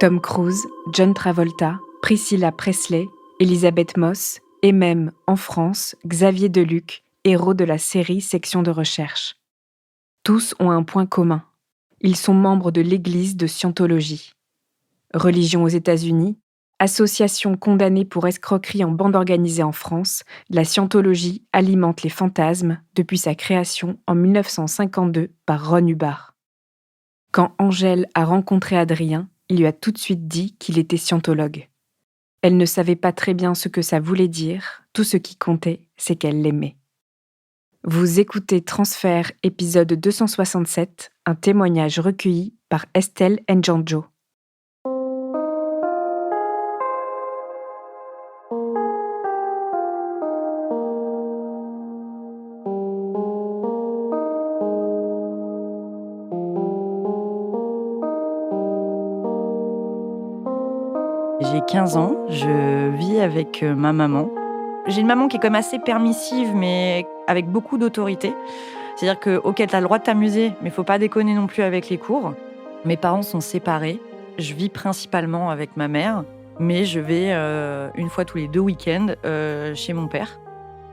Tom Cruise, John Travolta, Priscilla Presley, Elisabeth Moss et même, en France, Xavier Deluc, héros de la série Section de recherche. Tous ont un point commun. Ils sont membres de l'Église de Scientologie. Religion aux États-Unis, association condamnée pour escroquerie en bande organisée en France, la Scientologie alimente les fantasmes depuis sa création en 1952 par Ron Hubbard. Quand Angèle a rencontré Adrien, il lui a tout de suite dit qu'il était scientologue. Elle ne savait pas très bien ce que ça voulait dire, tout ce qui comptait, c'est qu'elle l'aimait. Vous écoutez Transfert, épisode 267, un témoignage recueilli par Estelle Njanjo. J'ai 15 ans, je vis avec ma maman. J'ai une maman qui est quand même assez permissive, mais avec beaucoup d'autorité. C'est-à-dire que, ok, t'as le droit de t'amuser, mais faut pas déconner non plus avec les cours. Mes parents sont séparés. Je vis principalement avec ma mère, mais je vais une fois tous les 2 week-ends chez mon père.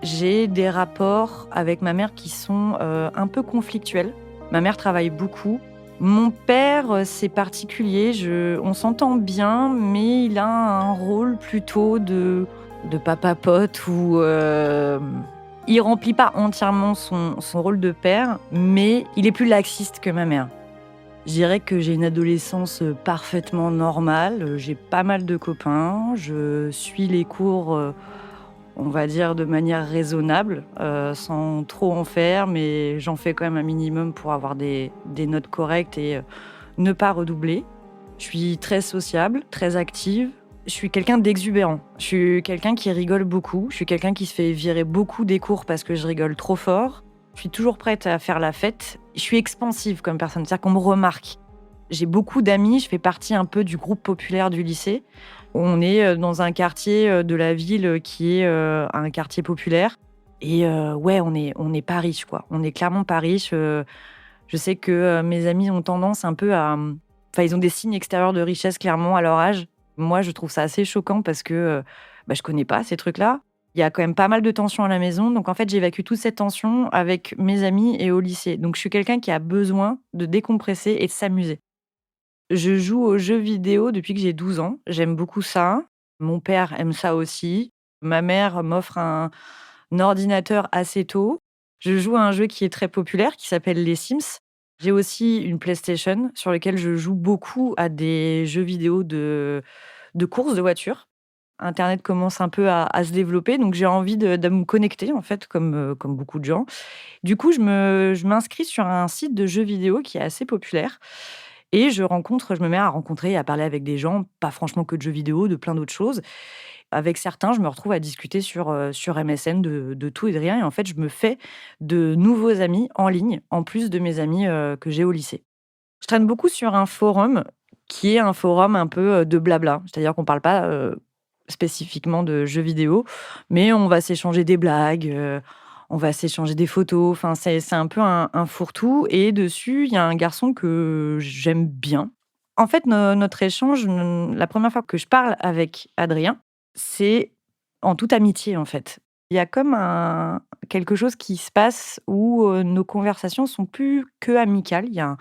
J'ai des rapports avec ma mère qui sont un peu conflictuels. Ma mère travaille beaucoup. Mon père, c'est particulier. On s'entend bien, mais il a un rôle plutôt de papa pote où il remplit pas entièrement son rôle de père, mais il est plus laxiste que ma mère. Je dirais que j'ai une adolescence parfaitement normale. J'ai pas mal de copains. Je suis les cours, on va dire, de manière raisonnable, sans trop en faire, mais j'en fais quand même un minimum pour avoir des notes correctes et ne pas redoubler. Je suis très sociable, très active. Je suis quelqu'un d'exubérant. Je suis quelqu'un qui rigole beaucoup. Je suis quelqu'un qui se fait virer beaucoup des cours parce que je rigole trop fort. Je suis toujours prête à faire la fête. Je suis expansive comme personne, c'est-à-dire qu'on me remarque. J'ai beaucoup d'amis, je fais partie un peu du groupe populaire du lycée. On est dans un quartier de la ville qui est un quartier populaire. Et ouais, on n'est pas riche, quoi. On n'est clairement pas riche. Je sais que mes amis ont tendance un peu à... Enfin, ils ont des signes extérieurs de richesse, clairement, à leur âge. Moi, je trouve ça assez choquant parce que je connais pas ces trucs-là. Il y a quand même pas mal de tensions à la maison. Donc, en fait, j'évacue toute cette tension avec mes amis et au lycée. Donc, je suis quelqu'un qui a besoin de décompresser et de s'amuser. Je joue aux jeux vidéo depuis que j'ai 12 ans. J'aime beaucoup ça. Mon père aime ça aussi. Ma mère m'offre un ordinateur assez tôt. Je joue à un jeu qui est très populaire, qui s'appelle les Sims. J'ai aussi une PlayStation sur laquelle je joue beaucoup à des jeux vidéo de courses de voitures. Internet commence un peu à se développer, donc j'ai envie de me connecter, en fait, comme beaucoup de gens. Du coup, je m'inscris sur un site de jeux vidéo qui est assez populaire et je me mets à rencontrer et à parler avec des gens, pas franchement que de jeux vidéo, de plein d'autres choses. Avec certains, je me retrouve à discuter sur MSN de tout et de rien et en fait, je me fais de nouveaux amis en ligne, en plus de mes amis, que j'ai au lycée. Je traîne beaucoup sur un forum qui est un forum un peu, de blabla. C'est-à-dire qu'on parle pas, spécifiquement de jeux vidéo, mais on va s'échanger des blagues, on va s'échanger des photos. Enfin, c'est un peu un fourre-tout et dessus, il y a un garçon que j'aime bien. En fait, notre échange, la première fois que je parle avec Adrien, c'est en toute amitié, en fait. Il y a comme quelque chose qui se passe où, nos conversations sont plus que amicales. Il y a un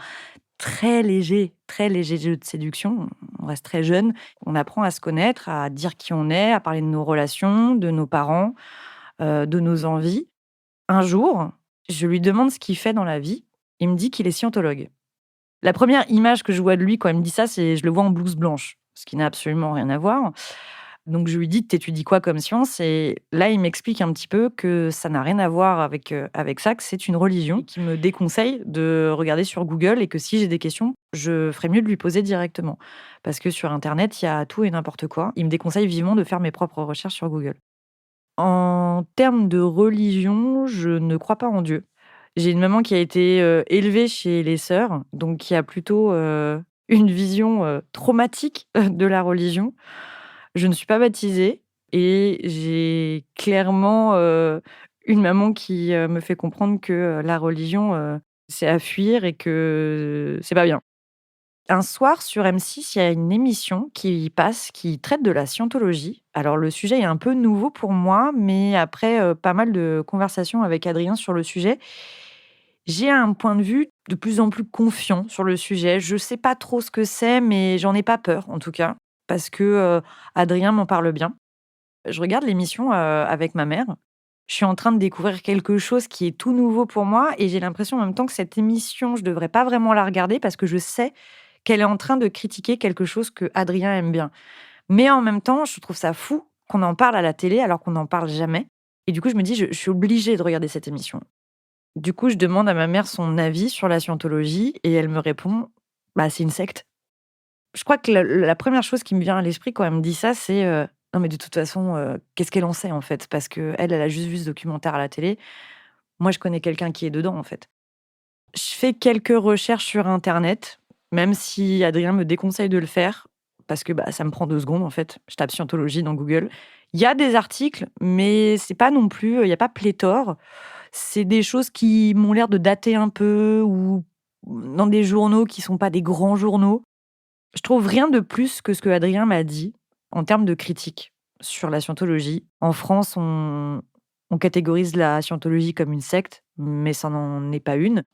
très léger jeu de séduction. On reste très jeune. On apprend à se connaître, à dire qui on est, à parler de nos relations, de nos parents, de nos envies. Un jour, je lui demande ce qu'il fait dans la vie. Il me dit qu'il est scientologue. La première image que je vois de lui quand il me dit ça, c'est je le vois en blouse blanche, ce qui n'a absolument rien à voir. Donc je lui dis: «Tu quoi comme science?» Et là, il m'explique un petit peu que ça n'a rien à voir avec ça, que c'est une religion et qu'il me déconseille de regarder sur Google et que si j'ai des questions, je ferais mieux de lui poser directement. Parce que sur internet, il y a tout et n'importe quoi. Il me déconseille vivement de faire mes propres recherches sur Google. En termes de religion, je ne crois pas en Dieu. J'ai une maman qui a été, élevée chez les sœurs, donc qui a plutôt, une vision, traumatique de la religion. Je ne suis pas baptisée et j'ai clairement, une maman qui, me fait comprendre que, la religion, c'est à fuir et que c'est pas bien. Un soir, sur M6, il y a une émission qui passe, qui traite de la scientologie. Alors le sujet est un peu nouveau pour moi, mais après, pas mal de conversations avec Adrien sur le sujet, j'ai un point de vue de plus en plus confiant sur le sujet. Je sais pas trop ce que c'est, mais j'en ai pas peur, en tout cas, parce que, Adrien m'en parle bien. Je regarde l'émission, avec ma mère. Je suis en train de découvrir quelque chose qui est tout nouveau pour moi et j'ai l'impression en même temps que cette émission, je devrais pas vraiment la regarder parce que je sais qu'elle est en train de critiquer quelque chose que Adrien aime bien. Mais en même temps, je trouve ça fou qu'on en parle à la télé alors qu'on n'en parle jamais et du coup, je me dis: «Je suis obligée de regarder cette émission». Du coup, je demande à ma mère son avis sur la scientologie et elle me répond: «Bah, c'est une secte». Je crois que la 1re chose qui me vient à l'esprit quand elle me dit ça, c'est, «Non mais de toute façon, qu'est-ce qu'elle en sait en fait?» Parce qu'elle, elle a juste vu ce documentaire à la télé. Moi, je connais quelqu'un qui est dedans en fait. Je fais quelques recherches sur internet, même si Adrien me déconseille de le faire parce que, bah, ça me prend 2 secondes en fait. Je tape scientologie dans Google. Il y a des articles, mais c'est pas non plus, il y a pas pléthore. C'est des choses qui m'ont l'air de dater un peu ou dans des journaux qui sont pas des grands journaux. Je trouve rien de plus que ce que Adrien m'a dit en termes de critique sur la scientologie. En France, on catégorise la scientologie comme une secte, mais ça n'en est pas une.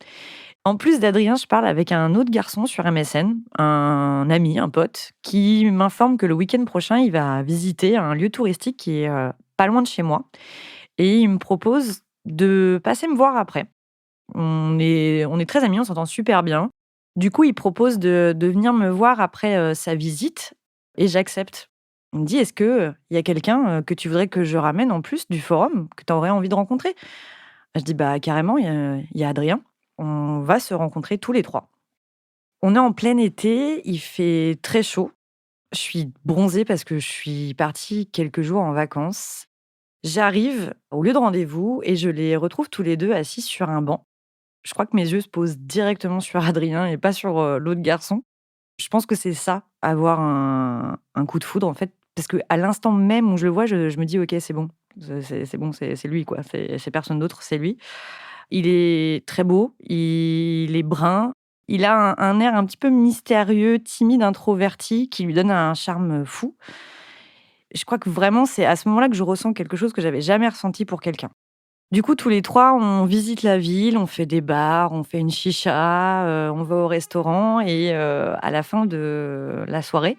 En plus d'Adrien, je parle avec un autre garçon sur MSN, un ami, un pote, qui m'informe que le week-end prochain, il va visiter un lieu touristique qui est pas loin de chez moi. Et il me propose de passer me voir après. On est très amis, on s'entend super bien. Du coup, il propose de venir me voir après, sa visite et j'accepte. Il me dit: «Est-ce que, il y a quelqu'un, que tu voudrais que je ramène en plus du forum, que tu aurais envie de rencontrer?» Je dis: «Bah, carrément, il y a Adrien. On va se rencontrer tous les 3». On est en plein été, il fait très chaud. Je suis bronzée parce que je suis partie quelques jours en vacances. J'arrive au lieu de rendez-vous et je les retrouve tous les 2 assis sur un banc. Je crois que mes yeux se posent directement sur Adrien et pas sur, l'autre garçon. Je pense que c'est ça, avoir un coup de foudre, en fait, parce qu'à l'instant même où je le vois, je me dis: «OK, c'est bon, c'est bon, c'est lui, quoi, c'est personne d'autre, c'est lui». Il est très beau, il est brun, il a un air un petit peu mystérieux, timide, introverti, qui lui donne un charme, fou. Je crois que vraiment, c'est à ce moment-là que je ressens quelque chose que j'avais jamais ressenti pour quelqu'un. Du coup, tous les 3, on visite la ville, on fait des bars, on fait une chicha, on va au restaurant et à la fin de la soirée,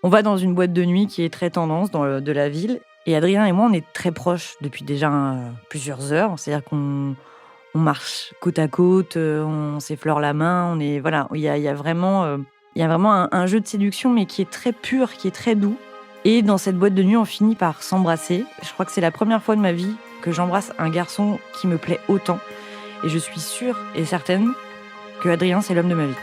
on va dans une boîte de nuit qui est très tendance de la ville et Adrien et moi, on est très proches depuis déjà, plusieurs heures. C'est-à-dire qu'on marche côte à côte, on s'effleure la main, on est voilà, il y a vraiment un jeu de séduction, mais qui est très pur, qui est très doux et dans cette boîte de nuit, on finit par s'embrasser. Je crois que c'est la première fois de ma vie que j'embrasse un garçon qui me plaît autant et je suis sûre et certaine que Adrien, c'est l'homme de ma vie.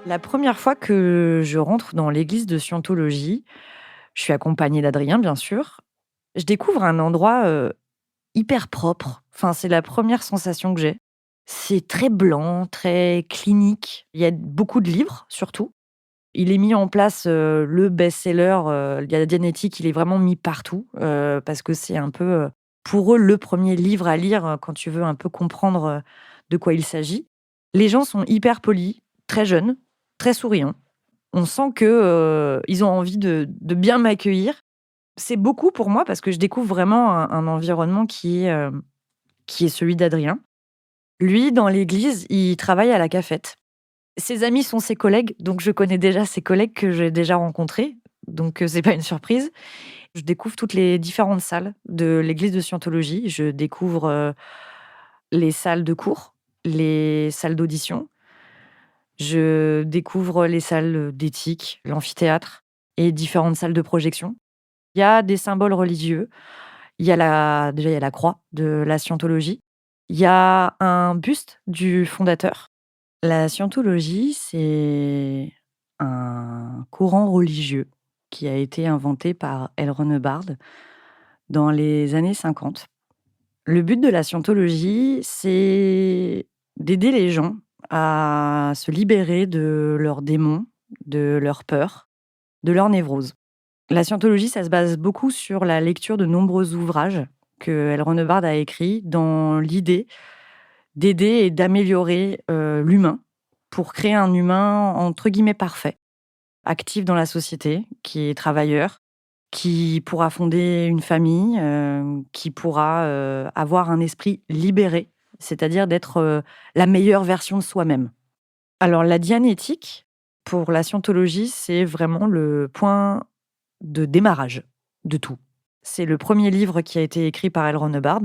La première fois que je rentre dans l'église de Scientologie, je suis accompagnée d'Adrien, bien sûr. Je découvre un endroit, hyper propre. Enfin, c'est la première sensation que j'ai. C'est très blanc, très clinique. Il y a beaucoup de livres, surtout. Il est mis en place, le best-seller, il y a Dianétique, il est vraiment mis partout, parce que c'est un peu, pour eux, le premier livre à lire, quand tu veux un peu comprendre, de quoi il s'agit. Les gens sont hyper polis, très jeunes, très souriants. On sent que, ils ont envie de bien m'accueillir. C'est beaucoup pour moi parce que je découvre vraiment un environnement qui est celui d'Adrien. Lui, dans l'église, il travaille à la cafette. Ses amis sont ses collègues, donc je connais déjà ses collègues que j'ai déjà rencontrés, donc c'est pas une surprise. Je découvre toutes les différentes salles de l'église de Scientologie. Je découvre, les salles de cours, les salles d'audition. Je découvre les salles d'éthique, l'amphithéâtre et différentes salles de projection. Il y a des symboles religieux. Il y a la croix de la Scientologie. Il y a un buste du fondateur. La scientologie, c'est un courant religieux qui a été inventé par L. Ron Hubbard dans les années 50. Le but de la scientologie, c'est d'aider les gens à se libérer de leurs démons, de leurs peurs, de leurs névroses. La scientologie, ça se base beaucoup sur la lecture de nombreux ouvrages que L. Ron Hubbard a écrit dans l'idée d'aider et d'améliorer l'humain pour créer un humain entre guillemets parfait, actif dans la société, qui est travailleur, qui pourra fonder une famille, qui pourra avoir un esprit libéré, c'est-à-dire d'être la meilleure version de soi-même. Alors la dianétique, pour la scientologie, c'est vraiment le point de démarrage de tout. C'est le premier livre qui a été écrit par L. Ron Hubbard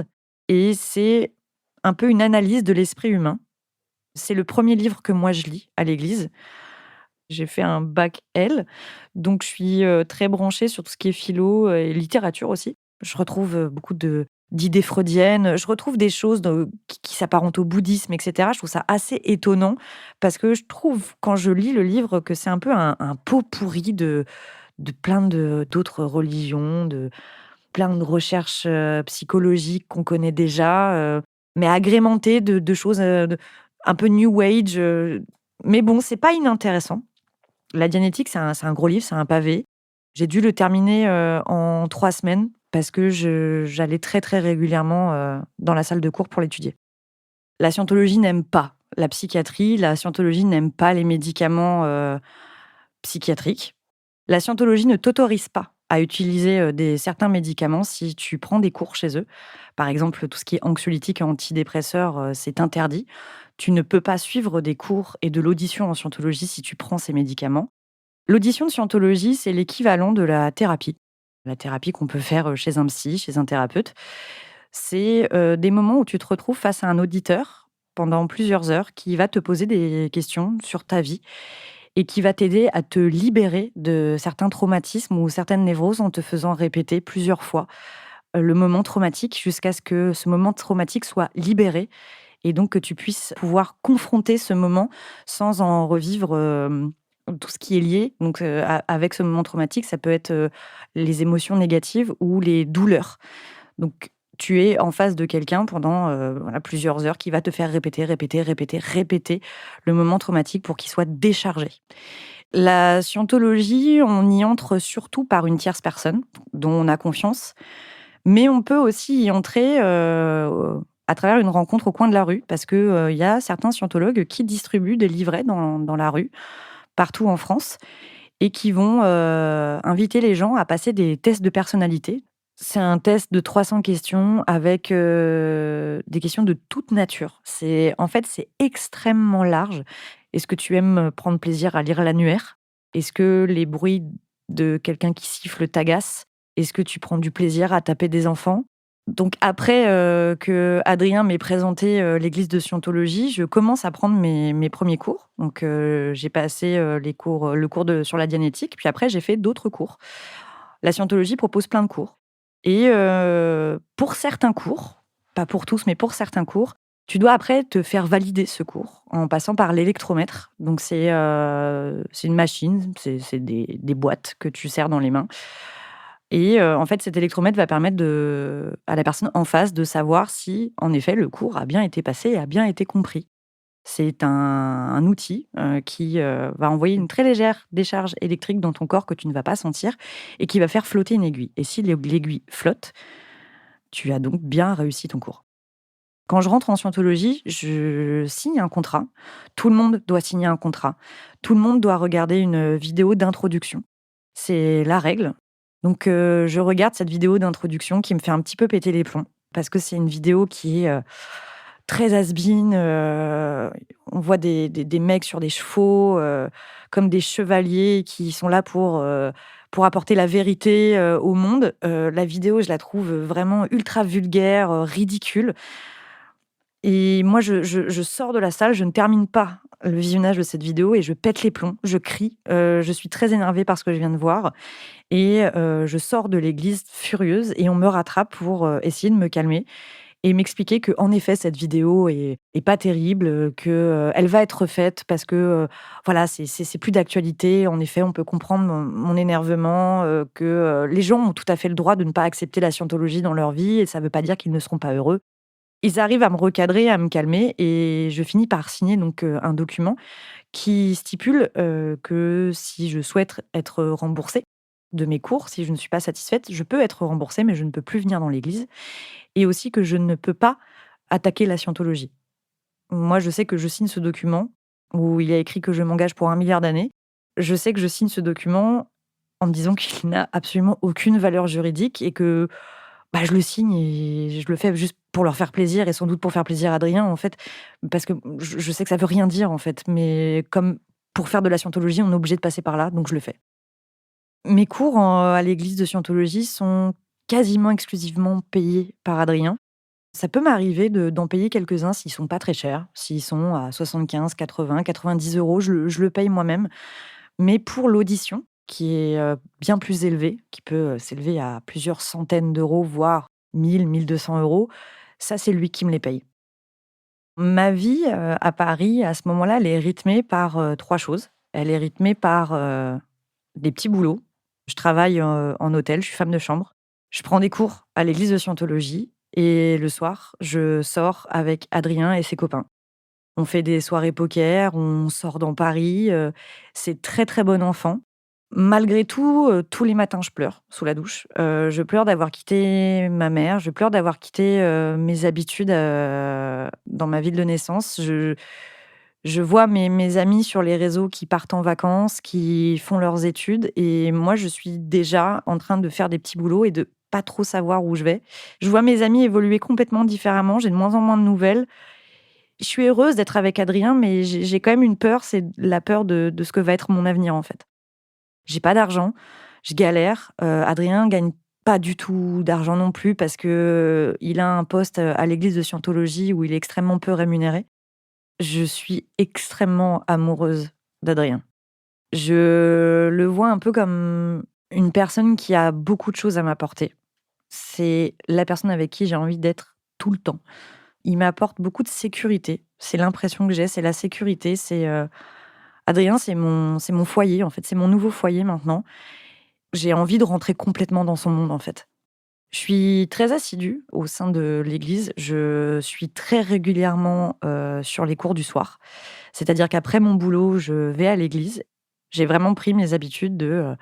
et c'est un peu une analyse de l'esprit humain. C'est le premier livre que moi je lis à l'église. J'ai fait un bac L, donc je suis très branchée sur tout ce qui est philo et littérature aussi. Je retrouve beaucoup d'idées freudiennes. Je retrouve des choses qui s'apparentent au bouddhisme, etc. Je trouve ça assez étonnant parce que je trouve, quand je lis le livre, que c'est un peu un pot pourri de plein d'autres religions, de plein de recherches psychologiques qu'on connaît déjà, mais agrémentées de choses un peu New Age. Mais bon, c'est pas inintéressant. La Dianétique, c'est un gros livre, c'est un pavé. J'ai dû le terminer en 3 semaines parce que j'allais très, très régulièrement dans la salle de cours pour l'étudier. La scientologie n'aime pas la psychiatrie, la scientologie n'aime pas les médicaments psychiatriques. La scientologie ne t'autorise pas à utiliser certains médicaments si tu prends des cours chez eux. Par exemple, tout ce qui est anxiolytique et antidépresseur, c'est interdit. Tu ne peux pas suivre des cours et de l'audition en scientologie si tu prends ces médicaments. L'audition de scientologie, c'est l'équivalent de la thérapie. La thérapie qu'on peut faire chez un psy, chez un thérapeute. C'est des moments où tu te retrouves face à un auditeur pendant plusieurs heures qui va te poser des questions sur ta vie et qui va t'aider à te libérer de certains traumatismes ou certaines névroses en te faisant répéter plusieurs fois le moment traumatique jusqu'à ce que ce moment traumatique soit libéré et donc que tu puisses pouvoir confronter ce moment sans en revivre tout ce qui est lié. Donc, avec ce moment traumatique, ça peut être les émotions négatives ou les douleurs. Donc, tu es en face de quelqu'un pendant voilà, plusieurs heures qui va te faire répéter, répéter, répéter, répéter le moment traumatique pour qu'il soit déchargé. La scientologie, on y entre surtout par une tierce personne dont on a confiance, mais on peut aussi y entrer à travers une rencontre au coin de la rue, parce qu'il y a certains scientologues qui distribuent des livrets dans la rue, partout en France, et qui vont inviter les gens à passer des tests de personnalité. C'est un test de 300 questions avec des questions de toute nature. En fait, c'est extrêmement large. Est-ce que tu aimes prendre plaisir à lire l'annuaire? Est-ce que les bruits de quelqu'un qui siffle t'agacent? Est-ce que tu prends du plaisir à taper des enfants? Donc après que Adrien m'ait présenté l'église de Scientologie, je commence à prendre mes premiers cours. Donc j'ai passé le cours sur la dianétique, puis après j'ai fait d'autres cours. La Scientologie propose plein de cours. Et pour certains cours, pas pour tous, mais pour certains cours, tu dois après te faire valider ce cours en passant par l'électromètre. Donc c'est une machine, c'est des boîtes que tu serres dans les mains. Et en fait, cet électromètre va permettre à la personne en face de savoir si, en effet, le cours a bien été passé et a bien été compris. C'est un outil qui va envoyer une très légère décharge électrique dans ton corps que tu ne vas pas sentir et qui va faire flotter une aiguille. Et si l'aiguille flotte, tu as donc bien réussi ton cours. Quand je rentre en scientologie, je signe un contrat. Tout le monde doit signer un contrat. Tout le monde doit regarder une vidéo d'introduction. C'est la règle. Donc, je regarde cette vidéo d'introduction qui me fait un petit peu péter les plombs parce que c'est une vidéo qui est très has-been. On voit des mecs sur des chevaux, comme des chevaliers qui sont là pour apporter la vérité au monde. La vidéo, je la trouve vraiment ultra vulgaire, ridicule. Et moi, je sors de la salle, je ne termine pas le visionnage de cette vidéo et je pète les plombs, je crie, je suis très énervée par ce que je viens de voir et je sors de l'église furieuse et on me rattrape pour essayer de me calmer et m'expliquer que en effet cette vidéo est pas terrible, que elle va être refaite parce que voilà, c'est plus d'actualité. En effet, on peut comprendre mon énervement, que les gens ont tout à fait le droit de ne pas accepter la scientologie dans leur vie et ça ne veut pas dire qu'ils ne seront pas heureux. Ils arrivent à me recadrer, à me calmer et je finis par signer donc un document qui stipule que si je souhaite être remboursée de mes cours, si je ne suis pas satisfaite, je peux être remboursée, mais je ne peux plus venir dans l'église et aussi que je ne peux pas attaquer la scientologie. Moi, je sais que je signe ce document où il y a écrit que je m'engage pour 1 milliard d'années. Je sais que je signe ce document en me disant qu'il n'a absolument aucune valeur juridique et que je le signe et je le fais juste pour leur faire plaisir et sans doute pour faire plaisir à Adrien, en fait, parce que je sais que ça veut rien dire, en fait, mais comme pour faire de la scientologie, on est obligé de passer par là, donc je le fais. Mes cours à l'église de scientologie sont quasiment exclusivement payés par Adrien. Ça peut m'arriver d'en payer quelques-uns s'ils sont pas très chers, s'ils sont à 75, 80, 90 €, je le paye moi-même. Mais pour l'audition, qui est, bien plus élevée, qui peut, s'élever à plusieurs centaines d'euros, voire 1 200 €, ça, c'est lui qui me les paye. Ma vie, à Paris, à ce moment-là, elle est rythmée par, 3 choses. Elle est rythmée par, des petits boulots. Je travaille, en hôtel, je suis femme de chambre. Je prends des cours à l'église de scientologie et le soir, je sors avec Adrien et ses copains. On fait des soirées poker, on sort dans Paris, c'est très, très bon enfant. Malgré tout, tous les matins, je pleure sous la douche. Je pleure d'avoir quitté ma mère, je pleure d'avoir quitté, mes habitudes, dans ma ville de naissance. Je vois mes amis sur les réseaux qui partent en vacances, qui font leurs études et moi, je suis déjà en train de faire des petits boulots et de pas trop savoir où je vais. Je vois mes amis évoluer complètement différemment, j'ai de moins en moins de nouvelles. Je suis heureuse d'être avec Adrien, mais j'ai quand même une peur, c'est la peur de ce que va être mon avenir, en fait. J'ai pas d'argent, je galère. Adrien gagne pas du tout d'argent non plus parce que il a un poste, à l'église de scientologie où il est extrêmement peu rémunéré. Je suis extrêmement amoureuse d'Adrien. Je le vois un peu comme une personne qui a beaucoup de choses à m'apporter. C'est la personne avec qui j'ai envie d'être tout le temps. Il m'apporte beaucoup de sécurité. C'est l'impression que j'ai, c'est la sécurité. Adrien, c'est mon foyer, en fait. C'est mon nouveau foyer maintenant. J'ai envie de rentrer complètement dans son monde, en fait. Je suis très assidue au sein de l'église. Je suis très régulièrement sur les cours du soir. C'est-à-dire qu'après mon boulot, je vais à l'église. J'ai vraiment pris mes habitudes de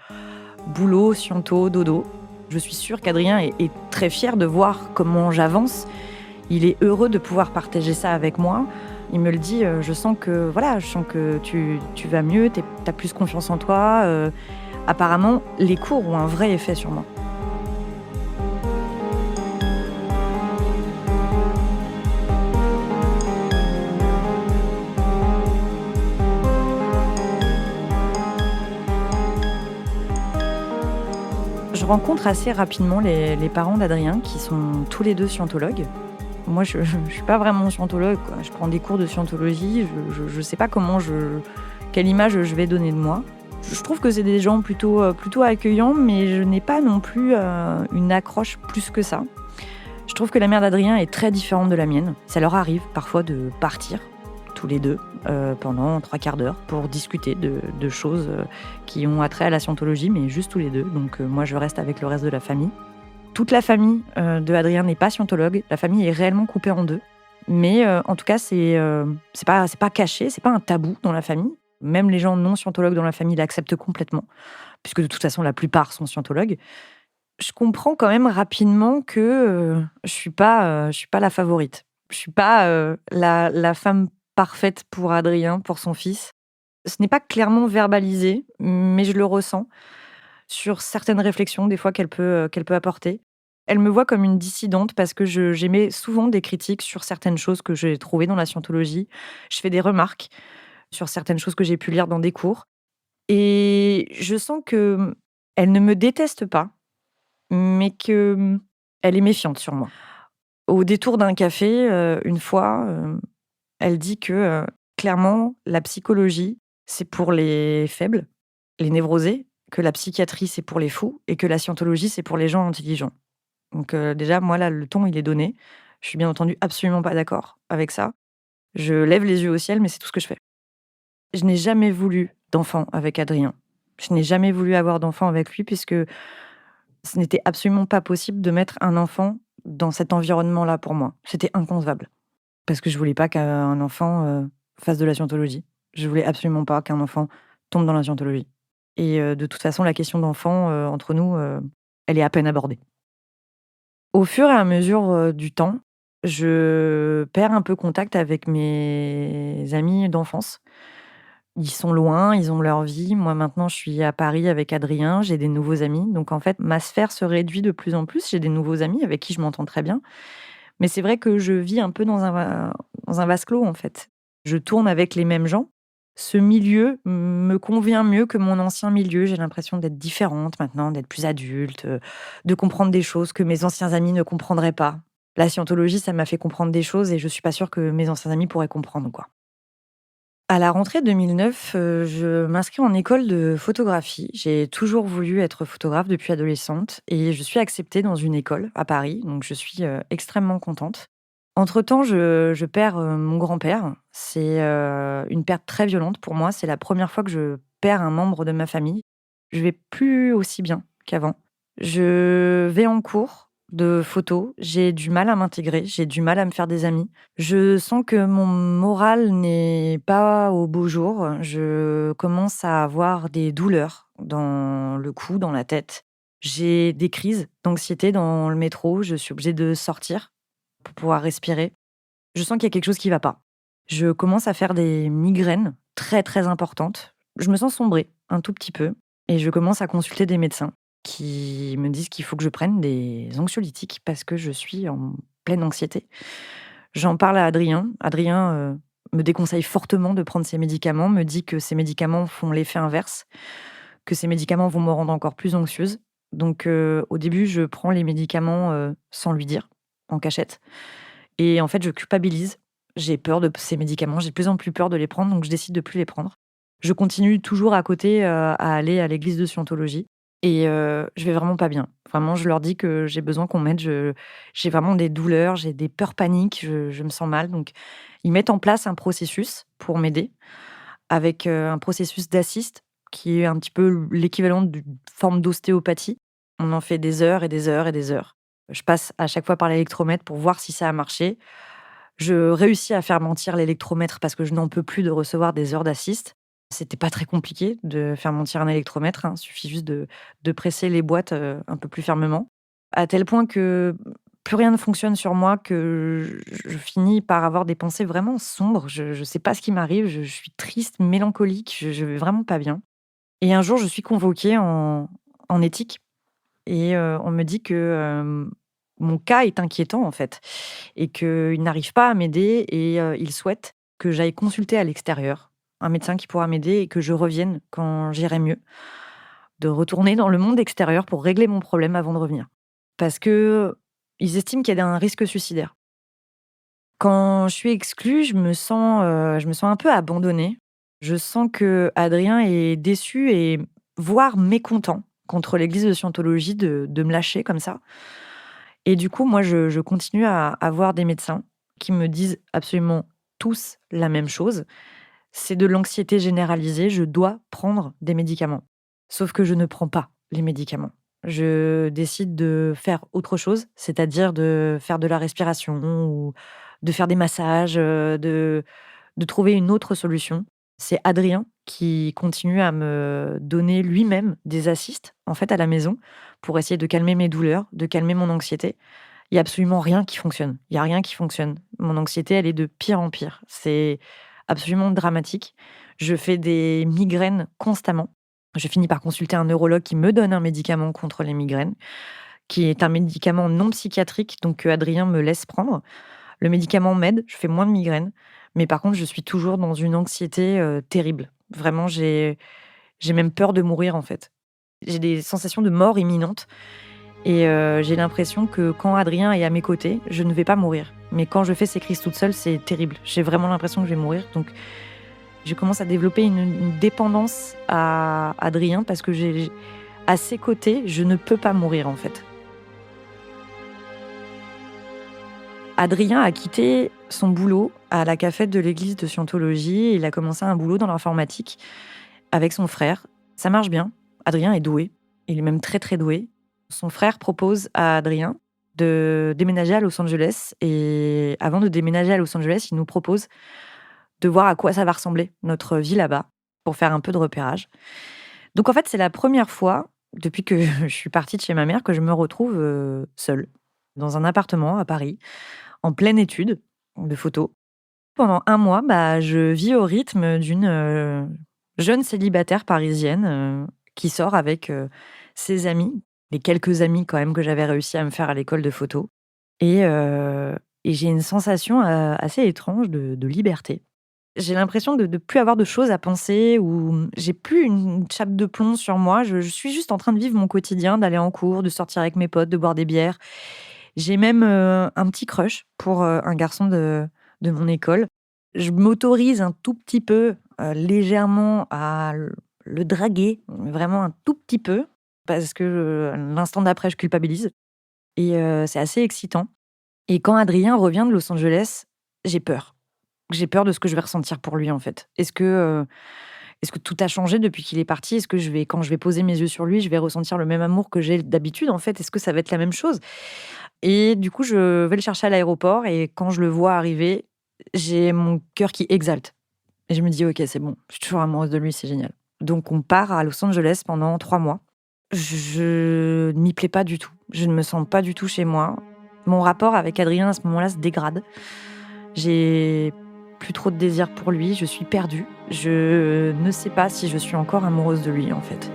boulot, sciento, dodo. Je suis sûre qu'Adrien est très fier de voir comment j'avance. Il est heureux de pouvoir partager ça avec moi. Il me le dit, je sens que tu vas mieux, tu as plus confiance en toi. Apparemment, les cours ont un vrai effet sur moi. Je rencontre assez rapidement les parents d'Adrien, qui sont tous les deux scientologues. Moi, je ne suis pas vraiment scientologue, quoi. Je prends des cours de scientologie, je sais pas quelle image je vais donner de moi. Je trouve que c'est des gens plutôt accueillants, mais je n'ai pas non plus une accroche plus que ça. Je trouve que la mère d'Adrien est très différente de la mienne. Ça leur arrive parfois de partir, tous les deux, pendant 3/4 d'heure, pour discuter de choses qui ont attrait à la scientologie, mais juste tous les deux. Donc moi, je reste avec le reste de la famille. Toute la famille de Adrien n'est pas scientologue. La famille est réellement coupée en deux. Mais en tout cas, c'est pas caché, c'est pas un tabou dans la famille. Même les gens non scientologues dans la famille l'acceptent complètement, puisque de toute façon, la plupart sont scientologues. Je comprends quand même rapidement que je suis pas la favorite. Je suis pas la femme parfaite pour Adrien, pour son fils. Ce n'est pas clairement verbalisé, mais je le ressens sur certaines réflexions, des fois, qu'elle peut apporter. Elle me voit comme une dissidente parce que j'émets souvent des critiques sur certaines choses que j'ai trouvées dans la scientologie. Je fais des remarques sur certaines choses que j'ai pu lire dans des cours. Et je sens que elle ne me déteste pas, mais que elle est méfiante sur moi. Au détour d'un café, une fois, elle dit que, clairement, la psychologie, c'est pour les faibles, les névrosés, que la psychiatrie, c'est pour les fous et que la scientologie, c'est pour les gens intelligents. Donc déjà, moi, là, le ton, il est donné. Je suis bien entendu absolument pas d'accord avec ça. Je lève les yeux au ciel, mais c'est tout ce que je fais. Je n'ai jamais voulu d'enfant avec Adrien. Je n'ai jamais voulu avoir d'enfant avec lui puisque ce n'était absolument pas possible de mettre un enfant dans cet environnement-là pour moi. C'était inconcevable. Parce que je voulais pas qu'un enfant fasse de la scientologie. Je voulais absolument pas qu'un enfant tombe dans la scientologie. Et de toute façon, la question d'enfant, entre nous, elle est à peine abordée. Au fur et à mesure, du temps, je perds un peu contact avec mes amis d'enfance. Ils sont loin, ils ont leur vie. Moi, maintenant, je suis à Paris avec Adrien, j'ai des nouveaux amis. Donc en fait, ma sphère se réduit de plus en plus. J'ai des nouveaux amis avec qui je m'entends très bien. Mais c'est vrai que je vis un peu dans un vase clos, en fait. Je tourne avec les mêmes gens. Ce milieu me convient mieux que mon ancien milieu. J'ai l'impression d'être différente maintenant, d'être plus adulte, de comprendre des choses que mes anciens amis ne comprendraient pas. La scientologie, ça m'a fait comprendre des choses et je suis pas sûre que mes anciens amis pourraient comprendre, quoi. À la rentrée 2009, je m'inscris en école de photographie. J'ai toujours voulu être photographe depuis adolescente et je suis acceptée dans une école à Paris, donc je suis, extrêmement contente. Entre-temps, je perds, mon grand-père. C'est, une perte très violente pour moi. C'est la première fois que je perds un membre de ma famille. Je vais plus aussi bien qu'avant. Je vais en cours de photo, j'ai du mal à m'intégrer, j'ai du mal à me faire des amis. Je sens que mon moral n'est pas au beau jour. Je commence à avoir des douleurs dans le cou, dans la tête. J'ai des crises d'anxiété dans le métro, je suis obligée de sortir pour pouvoir respirer. Je sens qu'il y a quelque chose qui va pas. Je commence à faire des migraines très, très importantes. Je me sens sombrer un tout petit peu et je commence à consulter des médecins qui me disent qu'il faut que je prenne des anxiolytiques parce que je suis en pleine anxiété. J'en parle à Adrien. Adrien, me déconseille fortement de prendre ces médicaments, me dit que ces médicaments font l'effet inverse, que ces médicaments vont me rendre encore plus anxieuse. Donc, au début, je prends les médicaments, sans lui dire, en cachette. Et en fait, je culpabilise. J'ai peur de ces médicaments, j'ai de plus en plus peur de les prendre, donc je décide de plus les prendre. Je continue toujours à côté, à aller à l'église de Scientologie et je vais vraiment pas bien. Vraiment, je leur dis que j'ai besoin qu'on m'aide. J'ai vraiment des douleurs, j'ai des peurs paniques, je me sens mal. Donc ils mettent en place un processus pour m'aider avec, un processus d'assist qui est un petit peu l'équivalent d'une forme d'ostéopathie. On en fait des heures et des heures et des heures. Je passe à chaque fois par l'électromètre pour voir si ça a marché. Je réussis à faire mentir l'électromètre parce que je n'en peux plus de recevoir des heures d'assist. C'était pas très compliqué de faire mentir un électromètre, hein. Il suffit juste de presser les boîtes, un peu plus fermement. À tel point que plus rien ne fonctionne sur moi, que je finis par avoir des pensées vraiment sombres. Je sais pas ce qui m'arrive, je suis triste, mélancolique, je vais vraiment pas bien. Et un jour, je suis convoquée en éthique et on me dit que, mon cas est inquiétant, en fait, et qu'il n'arrive pas à m'aider et il souhaite que j'aille consulter à l'extérieur, un médecin qui pourra m'aider et que je revienne quand j'irai mieux. De retourner dans le monde extérieur pour régler mon problème avant de revenir. Parce qu'ils estiment qu'il y a un risque suicidaire. Quand je suis exclue, je me sens un peu abandonnée. Je sens que Adrien est déçu et voire mécontent contre l'église de Scientologie de me lâcher comme ça. Et du coup, moi, je continue à avoir des médecins qui me disent absolument tous la même chose. C'est de l'anxiété généralisée, je dois prendre des médicaments. Sauf que je ne prends pas les médicaments. Je décide de faire autre chose, c'est-à-dire de faire de la respiration ou de faire des massages, de trouver une autre solution. C'est Adrien qui continue à me donner lui-même des assists, en fait, à la maison, pour essayer de calmer mes douleurs, de calmer mon anxiété. Il y a absolument rien qui fonctionne. Il y a rien qui fonctionne. Mon anxiété, elle est de pire en pire. C'est absolument dramatique. Je fais des migraines constamment. Je finis par consulter un neurologue qui me donne un médicament contre les migraines, qui est un médicament non psychiatrique, donc que Adrien me laisse prendre. Le médicament m'aide, je fais moins de migraines, mais par contre, je suis toujours dans une anxiété, terrible. Vraiment, j'ai même peur de mourir, en fait. J'ai des sensations de mort imminente et j'ai l'impression que quand Adrien est à mes côtés, je ne vais pas mourir. Mais quand je fais ces crises toute seule, c'est terrible. J'ai vraiment l'impression que je vais mourir, donc je commence à développer une dépendance à Adrien parce que à ses côtés, je ne peux pas mourir, en fait. Adrien a quitté son boulot à la cafette de l'église de Scientologie et il a commencé un boulot dans l'informatique avec son frère. Ça marche bien. Adrien est doué. Il est même très, très doué. Son frère propose à Adrien de déménager à Los Angeles et avant de déménager à Los Angeles, il nous propose de voir à quoi ça va ressembler, notre vie là-bas, pour faire un peu de repérage. Donc en fait, c'est la première fois, depuis que je suis partie de chez ma mère, que je me retrouve seule. dans un appartement à Paris, en pleine étude de photo. Pendant 1 mois, je vis au rythme d'une, jeune célibataire parisienne, qui sort avec, ses amis, les quelques amis quand même que j'avais réussi à me faire à l'école de photo et heu et j'ai une sensation, assez étrange de liberté. J'ai l'impression de plus avoir de choses à penser ou j'ai plus une chape de plomb sur moi. Je suis juste en train de vivre mon quotidien, d'aller en cours, de sortir avec mes potes, de boire des bières. J'ai même, un petit crush pour, un garçon de mon école. Je m'autorise un tout petit peu, légèrement à le draguer, vraiment un tout petit peu, parce que, l'instant d'après, je culpabilise c'est assez excitant et quand Adrien revient de Los Angeles, j'ai peur. J'ai peur de ce que je vais ressentir pour lui, en fait. Est-ce que tout a changé depuis qu'il est parti? Est-ce que quand je vais poser mes yeux sur lui, je vais ressentir le même amour que j'ai d'habitude, en fait? Est-ce que ça va être la même chose? Et du coup, je vais le chercher à l'aéroport et quand je le vois arriver, j'ai mon cœur qui exalte et je me dis: «OK, c'est bon, je suis toujours amoureuse de lui, c'est génial». Donc on part à Los Angeles pendant 3 mois. Je ne m'y plais pas du tout. Je ne me sens pas du tout chez moi. Mon rapport avec Adrien, à ce moment-là, se dégrade. J'ai plus trop de désir pour lui, je suis perdue. Je ne sais pas si je suis encore amoureuse de lui, en fait.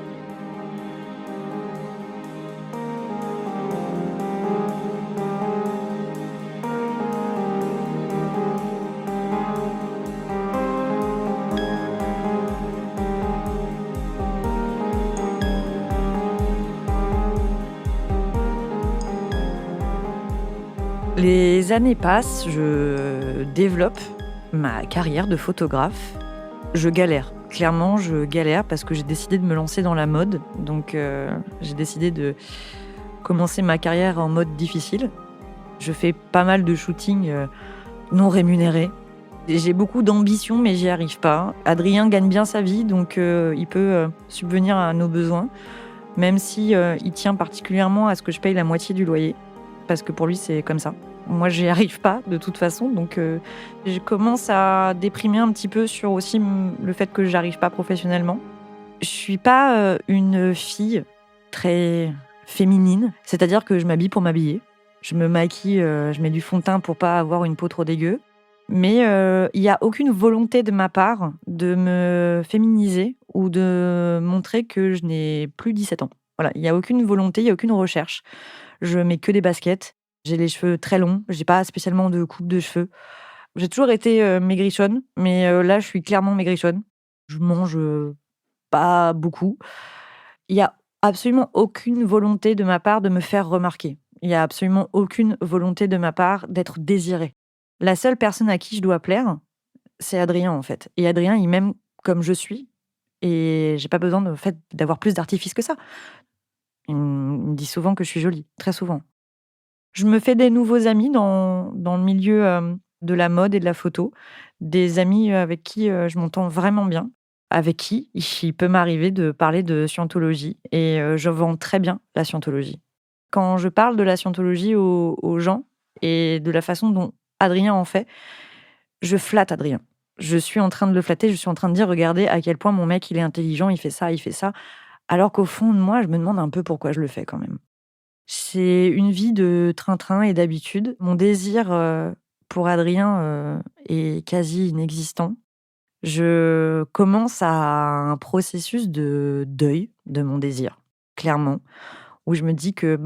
Les années passent, je développe ma carrière de photographe. Je galère. Clairement, je galère parce que j'ai décidé de me lancer dans la mode. Donc, j'ai décidé de commencer ma carrière en mode difficile. Je fais pas mal de shootings non rémunérés. Et j'ai beaucoup d'ambition, mais j'y arrive pas. Adrien gagne bien sa vie, donc il peut subvenir à nos besoins, même si il tient particulièrement à ce que je paye la moitié du loyer, parce que pour lui, c'est comme ça. Moi, j'y arrive pas de toute façon, donc je commence à déprimer un petit peu sur aussi le fait que j'arrive pas professionnellement. Je suis pas une fille très féminine, c'est-à-dire que je m'habille pour m'habiller. Je me maquille, je mets du fond de teint pour pas avoir une peau trop dégueu. Mais il y a aucune volonté de ma part de me féminiser ou de montrer que je n'ai plus 17 ans. Voilà, il y a aucune volonté, il y a aucune recherche. Je mets que des baskets, j'ai les cheveux très longs, j'ai pas spécialement de coupe de cheveux. J'ai toujours été, maigrichonne, mais là, je suis clairement maigrichonne. Je mange, pas beaucoup. Il y a absolument aucune volonté de ma part de me faire remarquer. Il y a absolument aucune volonté de ma part d'être désirée. La seule personne à qui je dois plaire, c'est Adrien, en fait. Et Adrien, il m'aime comme je suis et j'ai pas besoin d'avoir plus d'artifice que ça. Il me dit souvent que je suis jolie, très souvent. Je me fais des nouveaux amis dans le milieu, de la mode et de la photo. Des amis, avec qui, je m'entends vraiment bien, avec qui il peut m'arriver de parler de scientologie et je vends très bien la scientologie. Quand je parle de la scientologie aux gens et de la façon dont Adrien en fait, je flatte Adrien. Je suis en train de le flatter, je suis en train de dire: «Regardez à quel point mon mec, il est intelligent, il fait ça». Alors qu'au fond de moi, je me demande un peu pourquoi je le fais quand même. C'est une vie de train-train et d'habitude. Mon désir, pour Adrien, est quasi inexistant. Je commence à un processus de deuil de mon désir, clairement, où je me dis que,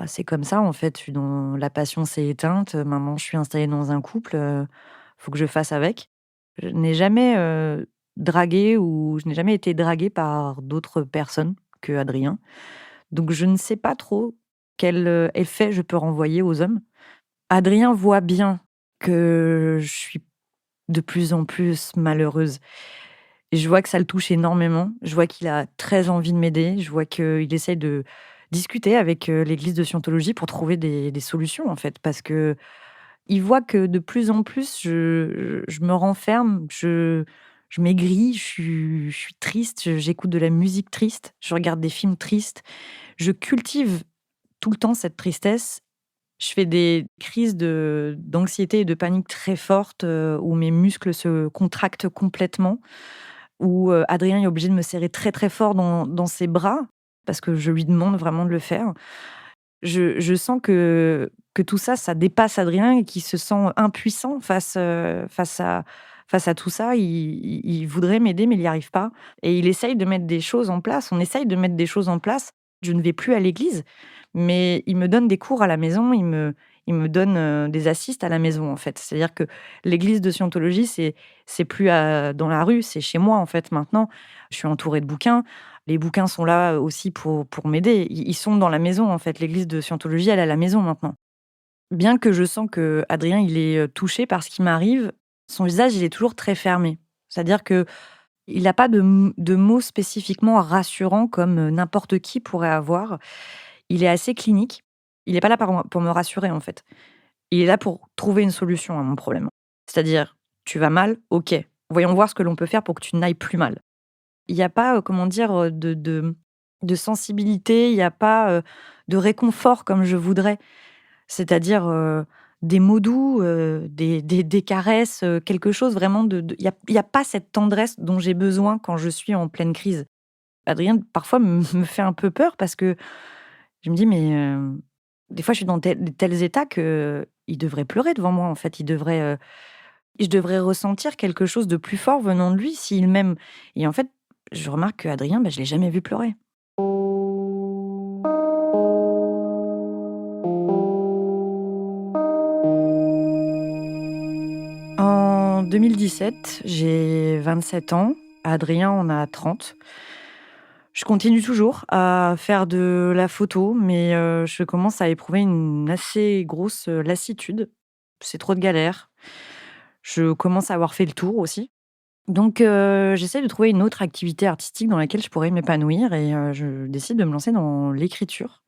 c'est comme ça en fait, la passion s'est éteinte, maintenant je suis installée dans un couple, faut que je fasse avec. Je n'ai jamais, dragué ou je n'ai jamais été draguée par d'autres personnes que Adrien. Donc je ne sais pas trop quel, effet je peux renvoyer aux hommes. Adrien voit bien que je suis de plus en plus malheureuse et je vois que ça le touche énormément. Je vois qu'il a très envie de m'aider. Je vois qu'il essaie de discuter avec, l'église de Scientologie pour trouver des solutions, en fait. Parce qu'il voit que de plus en plus je me renferme, je maigris, je suis triste, j'écoute de la musique triste, je regarde des films tristes. Je cultive tout le temps cette tristesse. Je fais des crises d'anxiété et de panique très fortes, où mes muscles se contractent complètement, où, Adrien est obligé de me serrer très, très fort dans ses bras, parce que je lui demande vraiment de le faire. Je sens que que tout ça, ça dépasse Adrien et qu'il se sent impuissant face à tout ça. Il voudrait m'aider, mais il n'y arrive pas. Et il essaye de mettre des choses en place. On essaye de mettre des choses en place. Je ne vais plus à l'église, mais il me donne des cours à la maison. Il me donne des assistes à la maison, en fait. C'est-à-dire que l'église de Scientologie, c'est plus dans la rue, c'est chez moi, en fait, maintenant. Je suis entourée de bouquins. Les bouquins sont là aussi pour m'aider. Ils sont dans la maison, en fait. L'église de Scientologie, elle est à la maison maintenant. Bien que je sens que Adrien, il est touché par ce qui m'arrive, son visage, il est toujours très fermé. C'est-à-dire que il n'a pas de mots spécifiquement rassurants comme n'importe qui pourrait avoir. Il est assez clinique. Il n'est pas là pour me rassurer, en fait. Il est là pour trouver une solution à mon problème. C'est-à-dire, tu vas mal, ok. Voyons voir ce que l'on peut faire pour que tu n'ailles plus mal. Il n'y a pas, comment dire, de sensibilité, il n'y a pas de réconfort comme je voudrais. C'est-à-dire, des mots doux, des caresses, quelque chose vraiment il y a pas cette tendresse dont j'ai besoin quand je suis en pleine crise. Adrien, parfois, me fait un peu peur parce que je me dis: «Mais, des fois, je suis dans de tels états qu'il devrait pleurer devant moi, en fait. Je devrais ressentir quelque chose de plus fort venant de lui s'il m'aime». Et en fait, je remarque qu'Adrien, je l'ai jamais vu pleurer. En 2017, j'ai 27 ans. Adrien en a 30. Je continue toujours à faire de la photo, mais je commence à éprouver une assez grosse lassitude. C'est trop de galère. Je commence à avoir fait le tour aussi. Donc j'essaie de trouver une autre activité artistique dans laquelle je pourrais m'épanouir et je décide de me lancer dans l'écriture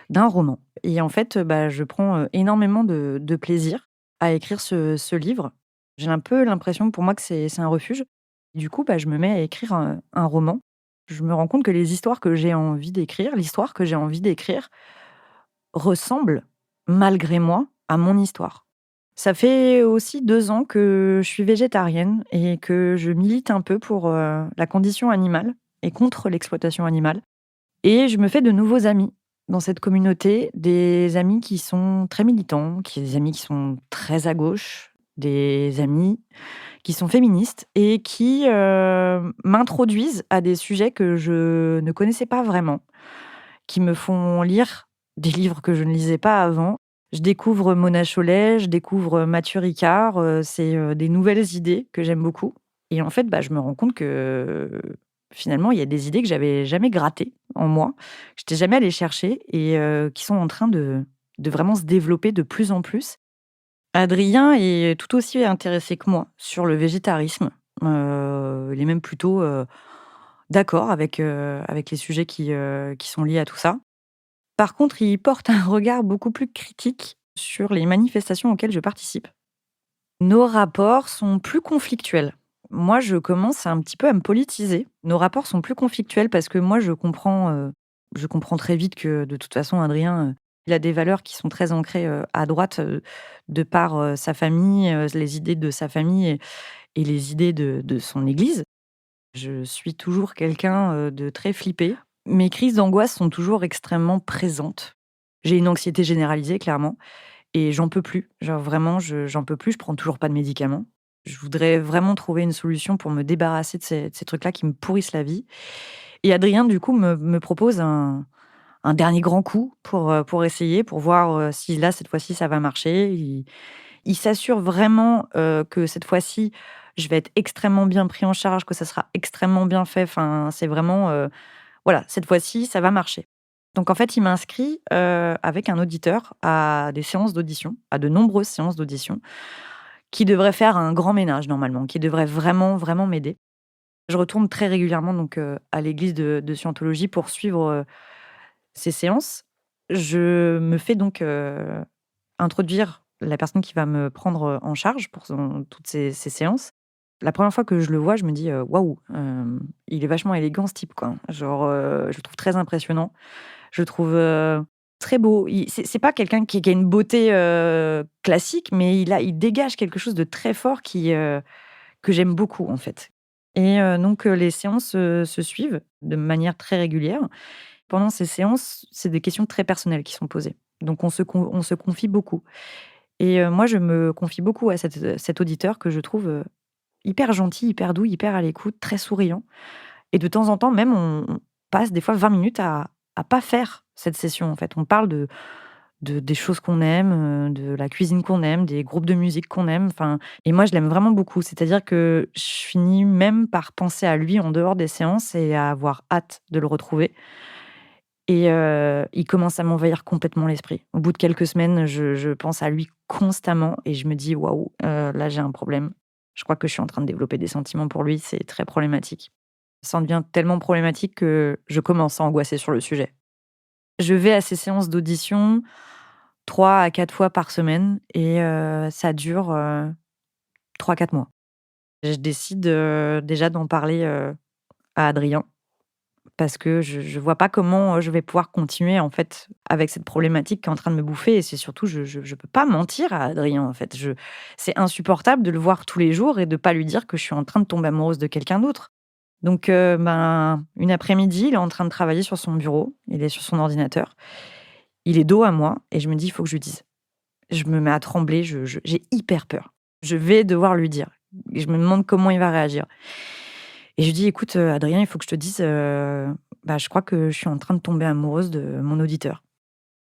d'un roman. Et en fait, je prends énormément de plaisir à écrire ce livre. J'ai un peu l'impression pour moi que c'est un refuge. Du coup, je me mets à écrire un roman. Je me rends compte que l'histoire que j'ai envie d'écrire ressemble, malgré moi, à mon histoire. Ça fait aussi 2 ans que je suis végétarienne et que je milite un peu pour la condition animale et contre l'exploitation animale. Et je me fais de nouveaux amis dans cette communauté, des amis qui sont très militants, des amis qui sont très à gauche, des amis qui sont féministes et qui m'introduisent à des sujets que je ne connaissais pas vraiment, qui me font lire des livres que je ne lisais pas avant. Je découvre Mona Chollet, je découvre Mathieu Ricard, c'est des nouvelles idées que j'aime beaucoup. Et en fait, je me rends compte que finalement, il y a des idées que j'avais jamais grattées en moi, que j'étais jamais allée chercher et qui sont en train de vraiment se développer de plus en plus. Adrien est tout aussi intéressé que moi sur le végétarisme. Il est même plutôt, d'accord avec les sujets qui sont liés à tout ça. Par contre, il porte un regard beaucoup plus critique sur les manifestations auxquelles je participe. Nos rapports sont plus conflictuels. Moi, je commence un petit peu à me politiser. Nos rapports sont plus conflictuels parce que moi, je comprends très vite que de toute façon, Adrien, il a des valeurs qui sont très ancrées à droite de par sa famille, les idées de sa famille et les idées de son église. Je suis toujours quelqu'un de très flippé. Mes crises d'angoisse sont toujours extrêmement présentes. J'ai une anxiété généralisée, clairement, et j'en peux plus. Genre vraiment, j'en peux plus, je prends toujours pas de médicaments. Je voudrais vraiment trouver une solution pour me débarrasser de ces trucs-là qui me pourrissent la vie. Et Adrien, du coup, me propose un dernier grand coup pour essayer, pour voir si là, cette fois-ci, ça va marcher. Il s'assure vraiment que cette fois-ci, je vais être extrêmement bien pris en charge, que ça sera extrêmement bien fait. Enfin, c'est vraiment, voilà, cette fois-ci, ça va marcher. Donc en fait, il m'a inscrit avec un auditeur à des séances d'audition, à de nombreuses séances d'audition, qui devraient faire un grand ménage normalement, qui devraient vraiment, vraiment m'aider. Je retourne très régulièrement donc à l'église de Scientologie pour suivre ces séances. Je me fais donc introduire la personne qui va me prendre en charge pour toutes ces séances. La première fois que je le vois, je me dis: «Waouh, il est vachement élégant ce type, quoi». Genre, je le trouve très impressionnant. Je le trouve, très beau. C'est pas quelqu'un qui a une beauté, classique, mais il dégage quelque chose de très fort que j'aime beaucoup, en fait. Et donc les séances, se suivent de manière très régulière. Pendant ces séances, c'est des questions très personnelles qui sont posées. Donc on se confie beaucoup et moi, je me confie beaucoup à cet auditeur que je trouve, hyper gentil, hyper doux, hyper à l'écoute, très souriant et de temps en temps même, on passe des fois 20 minutes à pas faire cette session, en fait. On parle de des choses qu'on aime, de la cuisine qu'on aime, des groupes de musique qu'on aime, enfin et moi, je l'aime vraiment beaucoup. C'est-à-dire que je finis même par penser à lui en dehors des séances et à avoir hâte de le retrouver et il commence à m'envahir complètement l'esprit. Au bout de quelques semaines, je pense à lui constamment et je me dis: «Waouh, là, j'ai un problème. Je crois que je suis en train de développer des sentiments pour lui, c'est très problématique». Ça en devient tellement problématique que je commence à angoisser sur le sujet. Je vais à ces séances d'audition 3 à 4 fois par semaine et ça dure, 3-4 mois. Je décide, déjà d'en parler, à Adrien parce que je vois pas comment, je vais pouvoir continuer, en fait, avec cette problématique qui est en train de me bouffer et c'est surtout je peux pas mentir à Adrien, en fait. C'est insupportable de le voir tous les jours et de pas lui dire que je suis en train de tomber amoureuse de quelqu'un d'autre. Donc ben, une après-midi, il est en train de travailler sur son bureau, il est sur son ordinateur. Il est dos à moi et je me dis: «Il faut que je lui dise». Je me mets à trembler, j'ai hyper peur. Je vais devoir lui dire et je me demande comment il va réagir et je lui dis: «Écoute, Adrien, il faut que je te dise, bah, je crois que je suis en train de tomber amoureuse de mon auditeur».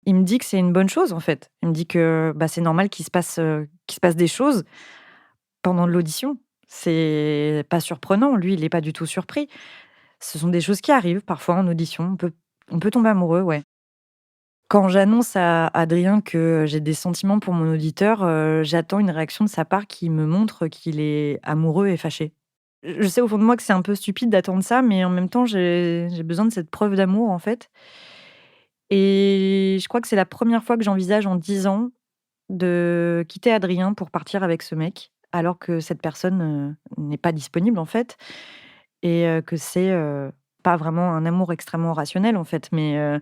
Il me dit que c'est une bonne chose, en fait. Il me dit que, bah, c'est normal qu'il se passe des choses pendant l'audition. C'est pas surprenant. Lui, il est pas du tout surpris. Ce sont des choses qui arrivent parfois en audition. On peut tomber amoureux, ouais. Quand j'annonce à Adrien que j'ai des sentiments pour mon auditeur, j'attends une réaction de sa part qui me montre qu'il est amoureux et fâché. Je sais au fond de moi que c'est un peu stupide d'attendre ça, mais en même temps, j'ai besoin de cette preuve d'amour, en fait et je crois que c'est la première fois que j'envisage en 10 ans de quitter Adrien pour partir avec ce mec, alors que cette personne, n'est pas disponible, en fait et que c'est, pas vraiment un amour extrêmement rationnel, en fait, mais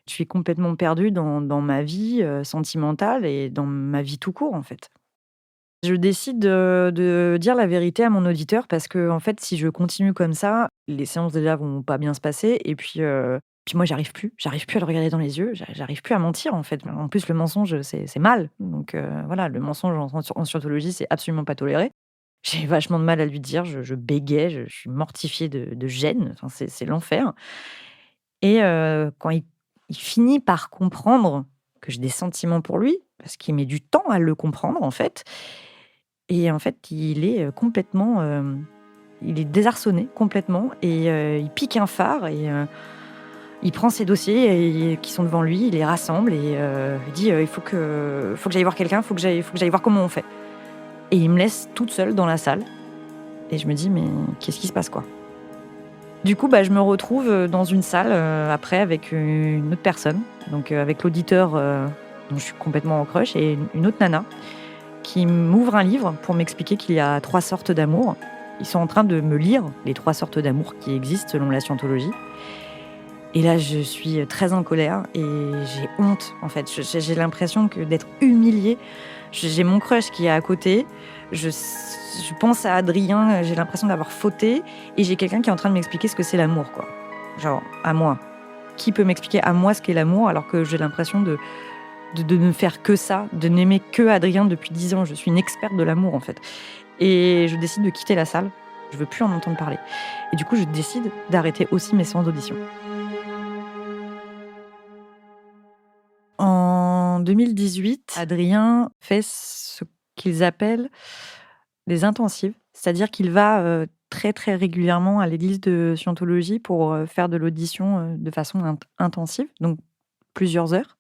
je suis complètement perdue dans ma vie, sentimentale et dans ma vie tout court, en fait. Je décide de dire la vérité à mon auditeur parce que en fait, si je continue comme ça, les séances déjà vont pas bien se passer et puis moi j'arrive plus à le regarder dans les yeux, j'arrive plus à mentir, en fait. En plus, le mensonge, c'est mal, donc voilà, le mensonge en scientologie, c'est absolument pas toléré. J'ai vachement de mal à lui dire, je bégaie, je suis mortifiée de gêne, enfin, c'est l'enfer et quand il finit par comprendre que j'ai des sentiments pour lui, parce qu'il met du temps à le comprendre, en fait et en fait, il est, complètement, il est désarçonné complètement et il pique un phare et il prend ses dossiers qui sont devant lui, il les rassemble et il dit: «Il faut que j'aille voir quelqu'un, faut que j'aille voir comment on fait» et il me laisse toute seule dans la salle et je me dis: «Mais qu'est-ce qui se passe, quoi?» Du coup, bah, je me retrouve, dans une salle, après avec une autre personne, donc avec l'auditeur, dont je suis complètement en crush et une autre nana qui m'ouvre un livre pour m'expliquer qu'il y a 3 sortes d'amour. Ils sont en train de me lire les 3 sortes d'amour qui existent selon la scientologie et là, je suis très en colère et j'ai honte, en fait. J'ai l'impression que d'être humiliée. J'ai mon crush qui est à côté. Je pense à Adrien, j'ai l'impression d'avoir fauté et j'ai quelqu'un qui est en train de m'expliquer ce que c'est l'amour, quoi. Genre, à moi. Qui peut m'expliquer à moi ce qu'est l'amour alors que j'ai l'impression de ne faire que ça, de n'aimer que Adrien depuis 10 ans. Je suis une experte de l'amour, en fait. Et je décide de quitter la salle. Je veux plus en entendre parler. Et du coup, je décide d'arrêter aussi mes séances d'audition. En 2018, Adrien fait ce qu'ils appellent des intensives. C'est-à-dire qu'il va, très, très régulièrement à l'église de Scientologie pour, faire de l'audition, de façon intensive, donc plusieurs heures.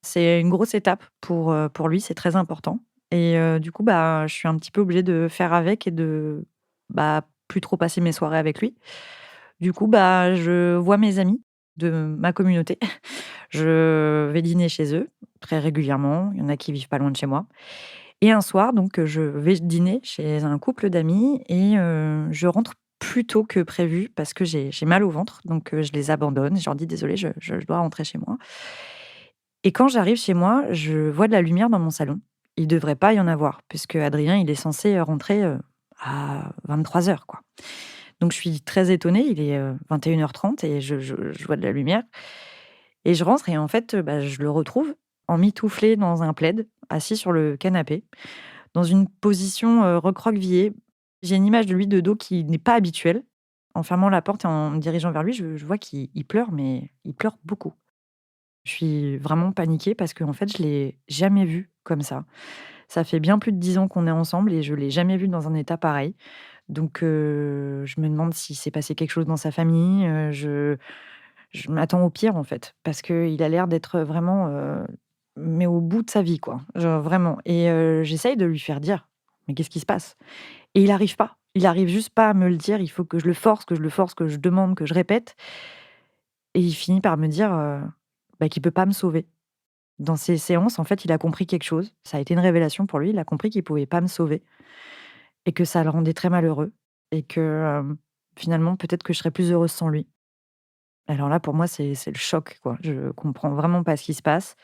C'est une grosse étape pour lui, c'est très important et du coup, bah, je suis un petit peu obligée de faire avec et de, bah, plus trop passer mes soirées avec lui. Du coup, bah, je vois mes amis de ma communauté. Je vais dîner chez eux très régulièrement. Il y en a qui vivent pas loin de chez moi et un soir donc, je vais dîner chez un couple d'amis et je rentre plus tôt que prévu parce que j'ai mal au ventre donc je les abandonne. Je leur dis: «Désolée, je dois rentrer chez moi». Et quand j'arrive chez moi, je vois de la lumière dans mon salon. Il devrait pas y en avoir puisque Adrien, il est censé, rentrer, à 23h, quoi. Donc je suis très étonnée, il est, 21h30 et je vois de la lumière Et je rentre et en fait, je le retrouve emmitouflé dans un plaid, assis sur le canapé, dans une position, recroquevillée. J'ai une image de lui de dos qui n'est pas habituelle. En fermant la porte et en me dirigeant vers lui, je vois qu'il pleure, mais il pleure beaucoup. Je suis vraiment paniquée parce qu'en fait, je l'ai jamais vu comme ça. Ça fait bien plus de 10 ans qu'on est ensemble et je l'ai jamais vu dans un état pareil. Donc je me demande s'il s'est passé quelque chose dans sa famille, je m'attends au pire, en fait, parce qu'il a l'air d'être vraiment, mais au bout de sa vie, quoi, genre vraiment. Et j'essaye de lui faire dire: «Mais qu'est-ce qui se passe?» Et il arrive pas. Il arrive juste pas à me le dire. Il faut que je le force, que je le force, que je demande, que je répète, et il finit par me dire, qu'il peut pas me sauver. Dans ces séances, en fait, il a compris quelque chose. Ça a été une révélation pour lui. Il a compris qu'il pouvait pas me sauver et que ça le rendait très malheureux et que, finalement, peut-être que je serais plus heureuse sans lui. Alors là, pour moi, c'est le choc, quoi. Je comprends vraiment pas ce qui se passe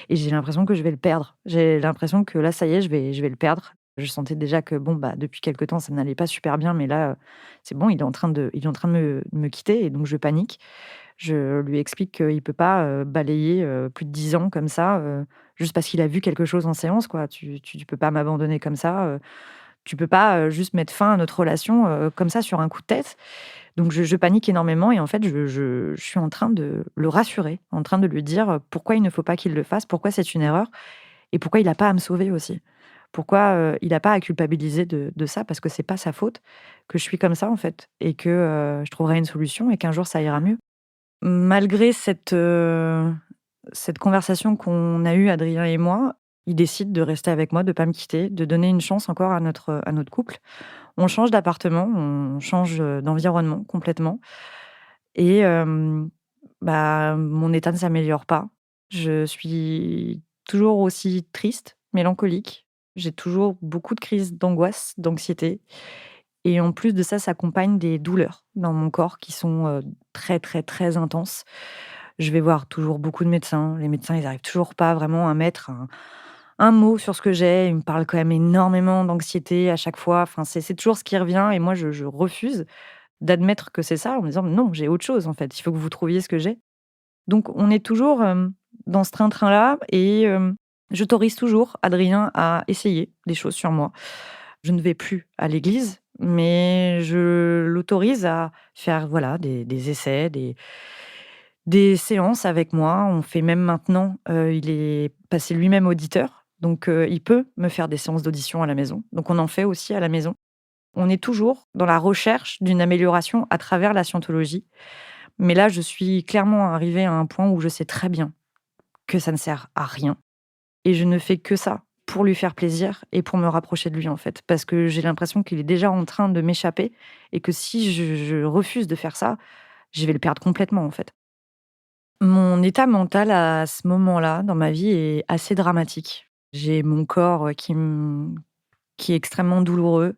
et j'ai l'impression que je vais le perdre. J'ai l'impression que là, ça y est, je vais le perdre. Je sentais déjà que bon, depuis quelque temps, ça n'allait pas super bien, mais là, c'est bon, il est en train de me quitter et donc je panique. Je lui explique qu'il peut pas, balayer, plus de 10 ans comme ça, juste parce qu'il a vu quelque chose en séance, quoi. Tu peux pas m'abandonner comme ça, tu peux pas, juste mettre fin à notre relation, comme ça sur un coup de tête. Donc je panique énormément et en fait, je suis en train de le rassurer, en train de lui dire, pourquoi il ne faut pas qu'il le fasse, pourquoi c'est une erreur et pourquoi il a pas à me sauver aussi. Pourquoi, il a pas à culpabiliser de ça parce que c'est pas sa faute, que je suis comme ça, en fait, et que, je trouverai une solution et qu'un jour ça ira mieux. Malgré cette conversation qu'on a eue, Adrien et moi, il décide de rester avec moi, de pas me quitter, de donner une chance encore à notre couple. On change d'appartement, on change, d'environnement complètement et mon état ne s'améliore pas. Je suis toujours aussi triste, mélancolique. J'ai toujours beaucoup de crises d'angoisse, d'anxiété et en plus de ça s'accompagnent des douleurs dans mon corps qui sont, très, très, très intenses. Je vais voir toujours beaucoup de médecins. Les médecins, ils arrivent toujours pas vraiment à mettre un mot sur ce que j'ai. Ils me parlent quand même énormément d'anxiété à chaque fois. Enfin, c'est toujours ce qui revient et moi je refuse d'admettre que c'est ça en me disant: «Non, j'ai autre chose en fait, il faut que vous trouviez ce que j'ai». Donc on est toujours, dans ce train-train-là et j'autorise toujours Adrien à essayer des choses sur moi. Je ne vais plus à l'église, mais je l'autorise à faire, voilà, des essais, des séances avec moi. On fait même maintenant, il est passé lui-même auditeur, donc il peut me faire des séances d'audition à la maison. Donc on en fait aussi à la maison. On est toujours dans la recherche d'une amélioration à travers la scientologie. Mais là, je suis clairement arrivée à un point où je sais très bien que ça ne sert à rien et je ne fais que ça pour lui faire plaisir et pour me rapprocher de lui, en fait. Parce que j'ai l'impression qu'il est déjà en train de m'échapper et que si je refuse de faire ça, je vais le perdre complètement, en fait. Mon état mental à ce moment-là dans ma vie est assez dramatique. J'ai mon corps, qui est extrêmement douloureux.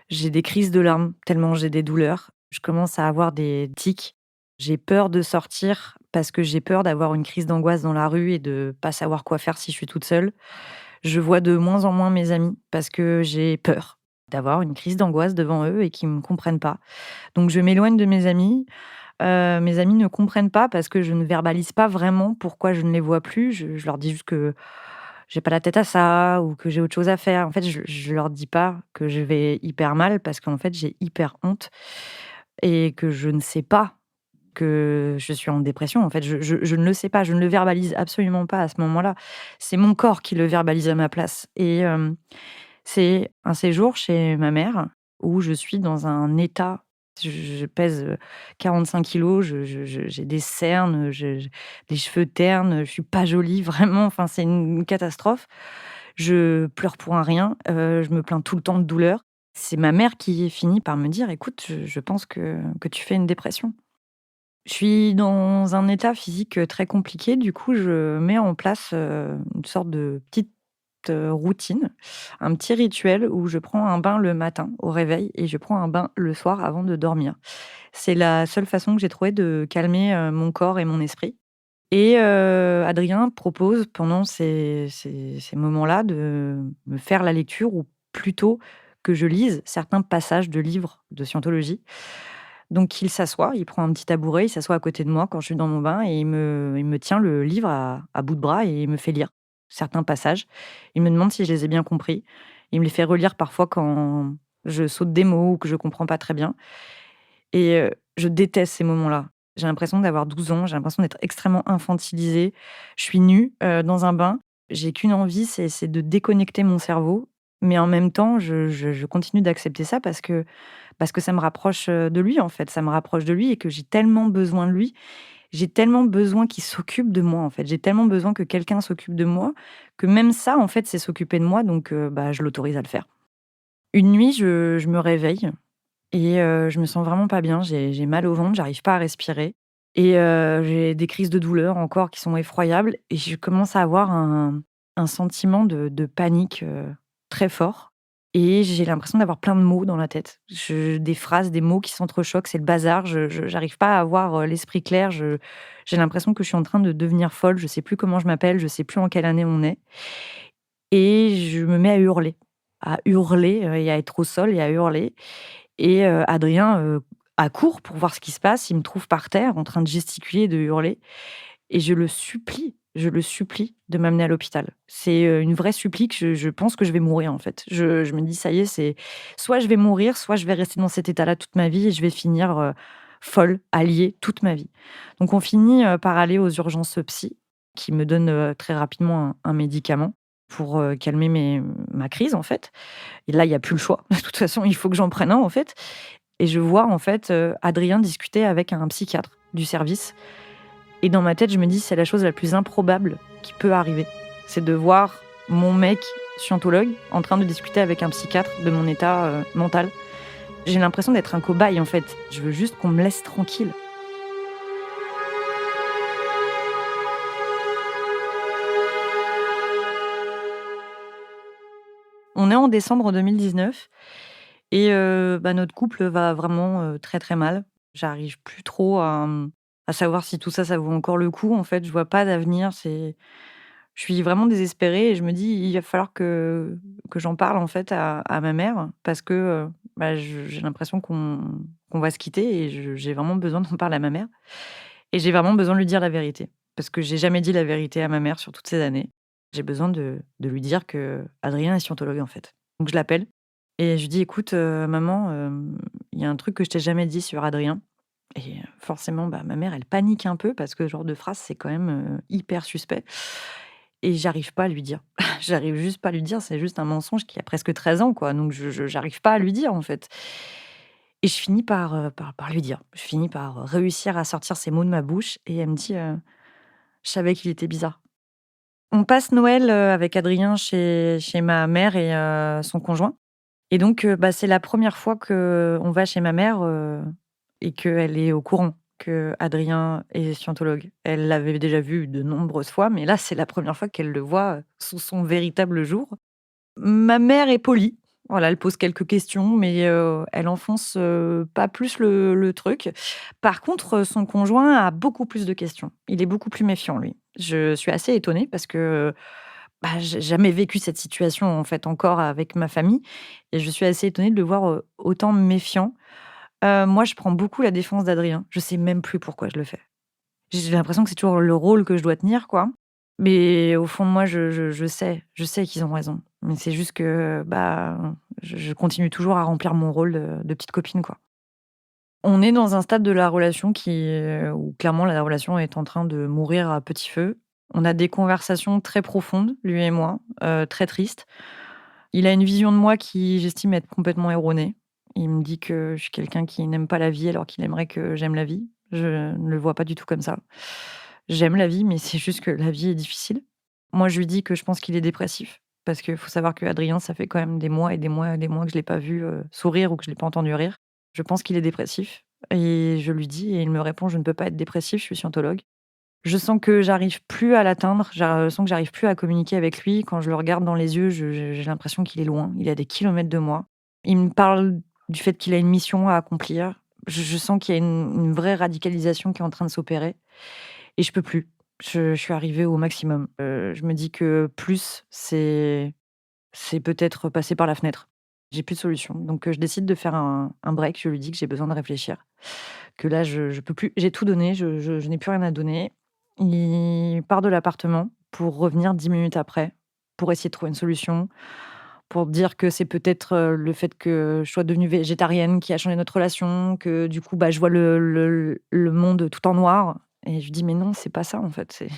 J'ai des crises de larmes tellement j'ai des douleurs. Je commence à avoir des tics. J'ai peur de sortir parce que j'ai peur d'avoir une crise d'angoisse dans la rue et de pas savoir quoi faire si je suis toute seule. Je vois de moins en moins mes amis parce que j'ai peur d'avoir une crise d'angoisse devant eux et qu'ils me comprennent pas. Donc je m'éloigne de mes amis. Mes amis ne comprennent pas parce que je ne verbalise pas vraiment pourquoi je ne les vois plus. Je leur dis juste que j'ai pas la tête à ça ou que j'ai autre chose à faire. En fait, je leur dis pas que je vais hyper mal parce qu'en fait, j'ai hyper honte et que je ne sais pas que je suis en dépression. En fait, je ne le sais pas, je ne le verbalise absolument pas à ce moment-là. C'est mon corps qui le verbalise à ma place et c'est un séjour chez ma mère où je suis dans un état. Je pèse, 45 kilos, j'ai des cernes, les cheveux ternent, je suis pas jolie vraiment, enfin, c'est une catastrophe. Je pleure pour un rien, je me plains tout le temps de douleur. C'est ma mère qui finit par me dire: «Écoute, je pense que tu fais une dépression». Je suis dans un état physique, très compliqué. Du coup, je mets en place, une sorte de petite, routine, un petit rituel où je prends un bain le matin au réveil et je prends un bain le soir avant de dormir. C'est la seule façon que j'ai trouvé de calmer, mon corps et mon esprit et Adrien propose pendant ces moments-là de me faire la lecture ou plutôt que je lise certains passages de livres de scientologie. Donc il s'assoit, il prend un petit tabouret, il s'assoit à côté de moi quand je suis dans mon bain et il me tient le livre à bout de bras et il me fait lire certains passages. Il me demande si je les ai bien compris. Il me les fait relire parfois quand je saute des mots ou que je comprends pas très bien et je déteste ces moments-là. J'ai l'impression d'avoir 12 ans, j'ai l'impression d'être extrêmement infantilisée. Je suis nue, dans un bain. J'ai qu'une envie, c'est de déconnecter mon cerveau, mais en même temps, je continue d'accepter ça parce que ça me rapproche, de lui, en fait. Ça me rapproche de lui et que j'ai tellement besoin de lui. J'ai tellement besoin qu'il s'occupe de moi, en fait. J'ai tellement besoin que quelqu'un s'occupe de moi, que même ça, en fait, c'est s'occuper de moi, donc je l'autorise à le faire. Une nuit, je me réveille et je me sens vraiment pas bien. J'ai mal au ventre, j'arrive pas à respirer et j'ai des crises de douleur encore qui sont effroyables et je commence à avoir un sentiment de panique, très fort et j'ai l'impression d'avoir plein de mots dans la tête. Des phrases, des mots qui s'entrechoquent, c'est le bazar. Je j'arrive pas à avoir, l'esprit clair. J'ai l'impression que je suis en train de devenir folle. Je sais plus comment je m'appelle, je sais plus en quelle année on est et je me mets à hurler, et à être au sol et à hurler et Adrien, accourt pour voir ce qui se passe. Il me trouve par terre en train de gesticuler et de hurler et je le supplie de m'amener à l'hôpital. C'est, une vraie supplique. Je pense que je vais mourir, en fait. Je me dis: «Ça y est, c'est soit je vais mourir, soit je vais rester dans cet état-là toute ma vie et je vais finir, folle, alliée toute ma vie». Donc on finit, par aller aux urgences, psy qui me donnent, très rapidement un médicament pour, calmer ma crise, en fait. Et là, il y a plus le choix. De toute façon, il faut que j'en prenne un, en fait. Et je vois, en fait, Adrien discuter avec un psychiatre du service et dans ma tête, je me dis: «C'est la chose la plus improbable qui peut arriver». C'est de voir mon mec scientologue en train de discuter avec un psychiatre de mon état, mental. J'ai l'impression d'être un cobaye, en fait. Je veux juste qu'on me laisse tranquille. On est en décembre 2019 et notre couple va vraiment, très, très mal. J'arrive plus trop à savoir si tout ça, ça vaut encore le coup, en fait. Je vois pas d'avenir. Je suis vraiment désespérée et je me dis: «Il va falloir que j'en parle, en fait, à ma mère» parce que, j'ai l'impression qu'on va se quitter et j'ai vraiment besoin d'en parler à ma mère et j'ai vraiment besoin de lui dire la vérité. Parce que j'ai jamais dit la vérité à ma mère sur toutes ces années. J'ai besoin de lui dire que Adrien est scientologue, en fait. Donc je l'appelle et je lui dis: «Écoute, maman, il y a un truc que je t'ai jamais dit sur Adrien». Et forcément, ma mère, elle panique un peu parce que ce genre de phrase, c'est quand même, hyper suspect et j'arrive pas à lui dire. J'arrive juste pas à lui dire, c'est juste un mensonge qui a presque 13 ans, quoi, donc j'arrive pas à lui dire, en fait et je finis par lui dire. Je finis par réussir à sortir ces mots de ma bouche et elle me dit, «Je savais qu'il était bizarre». On passe Noël, avec Adrien chez ma mère et son conjoint et donc c'est la première fois qu'on va chez ma mère, et qu'elle est au courant que Adrien est scientologue. Elle l'avait déjà vu de nombreuses fois, mais là, c'est la première fois qu'elle le voit, sous son véritable jour. Ma mère est polie. Voilà, elle pose quelques questions, mais elle enfonce, pas plus le truc. Par contre, son conjoint a beaucoup plus de questions. Il est beaucoup plus méfiant, lui. Je suis assez étonnée parce que, j'ai jamais vécu cette situation, en fait, encore avec ma famille et je suis assez étonnée de le voir, autant méfiant. Moi, je prends beaucoup la défense d'Adrien. Je sais même plus pourquoi je le fais. J'ai l'impression que c'est toujours le rôle que je dois tenir, quoi. Mais au fond de moi, je sais qu'ils ont raison. Mais c'est juste que, je continue toujours à remplir mon rôle de petite copine, quoi. On est dans un stade de la relation où clairement la relation est en train de mourir à petit feu. On a des conversations très profondes, lui et moi, très tristes. Il a une vision de moi qui j'estime être complètement erronée. Il me dit que je suis quelqu'un qui n'aime pas la vie alors qu'il aimerait que j'aime la vie. Je ne le vois pas du tout comme ça. J'aime la vie, mais c'est juste que la vie est difficile. Moi, je lui dis que je pense qu'il est dépressif parce qu'il faut savoir qu'Adrien, ça fait quand même des mois et des mois et des mois que je l'ai pas vu, sourire ou que je l'ai pas entendu rire. Je pense qu'il est dépressif et je lui dis et il me répond: «Je ne peux pas être dépressif, je suis scientologue». Je sens que j'arrive plus à l'atteindre, je sens que j'arrive plus à communiquer avec lui. Quand je le regarde dans les yeux, j'ai l'impression qu'il est loin, il est à des kilomètres de moi. Il me parle du fait qu'il a une mission à accomplir. Je sens qu'il y a une vraie radicalisation qui est en train de s'opérer et je peux plus. Je suis arrivée au maximum. Je me dis que plus, c'est peut-être passer par la fenêtre. J'ai plus de solution. Donc, je décide de faire un break. Je lui dis que j'ai besoin de réfléchir, que là, je peux plus. J'ai tout donné, je n'ai plus rien à donner. Il part de l'appartement pour revenir 10 minutes après, pour essayer de trouver une solution, pour dire que c'est peut-être, le fait que je sois devenue végétarienne qui a changé notre relation, que du coup, bah, je vois le monde tout en noir. Et je lui dis: «Mais non, c'est pas ça, en fait, c'est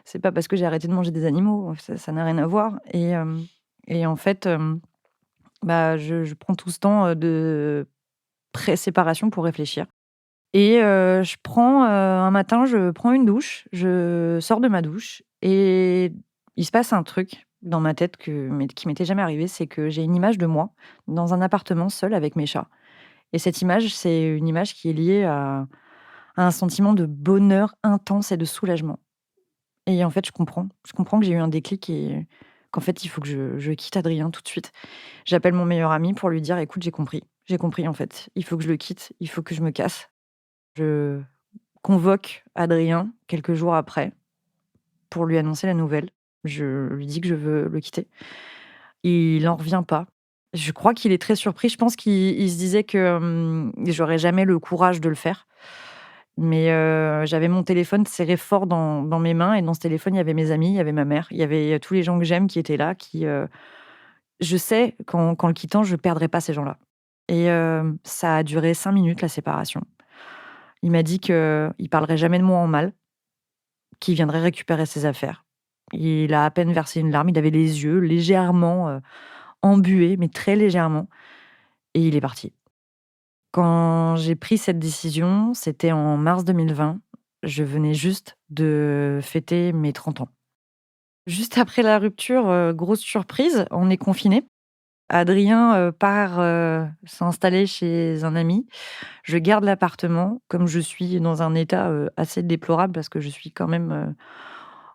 c'est pas parce que j'ai arrêté de manger des animaux, ça n'a rien à voir». Et en fait, bah, je prends tout ce temps, de pré-séparation pour réfléchir. Et un matin, je prends une douche, je sors de ma douche et il se passe un truc dans ma tête qui m'était jamais arrivé, c'est que j'ai une image de moi dans un appartement seul avec mes chats. Et cette image, c'est une image qui est liée à un sentiment de bonheur intense et de soulagement. Et en fait, je comprends. Je comprends que j'ai eu un déclic et qu'en fait, il faut que je quitte Adrien tout de suite. J'appelle mon meilleur ami pour lui dire: «Écoute, j'ai compris. J'ai compris, en fait. Il faut que je le quitte. Il faut que je me casse». Je convoque Adrien quelques jours après pour lui annoncer la nouvelle. Je lui dis que je veux le quitter. Il en revient pas. Je crois qu'il est très surpris. Je pense qu'il se disait que, j'aurais jamais le courage de le faire. Mais, j'avais mon téléphone serré fort dans mes mains et dans ce téléphone, il y avait mes amis, il y avait ma mère, il y avait tous les gens que j'aime qui étaient là, je sais qu'en le quittant, je perdrai pas ces gens-là. Et ça a duré 5 minutes la séparation. Il m'a dit qu'il parlerait jamais de moi en mal, qu'il viendrait récupérer ses affaires. Il a à peine versé une larme, il avait les yeux légèrement, embués, mais très légèrement, et il est parti. Quand j'ai pris cette décision, c'était en mars 2020. Je venais juste de fêter mes 30 ans. Juste après la rupture, grosse surprise, on est confinés. Adrien, part, s'installer chez un ami. Je garde l'appartement. Comme je suis dans un état, assez déplorable parce que je suis quand même,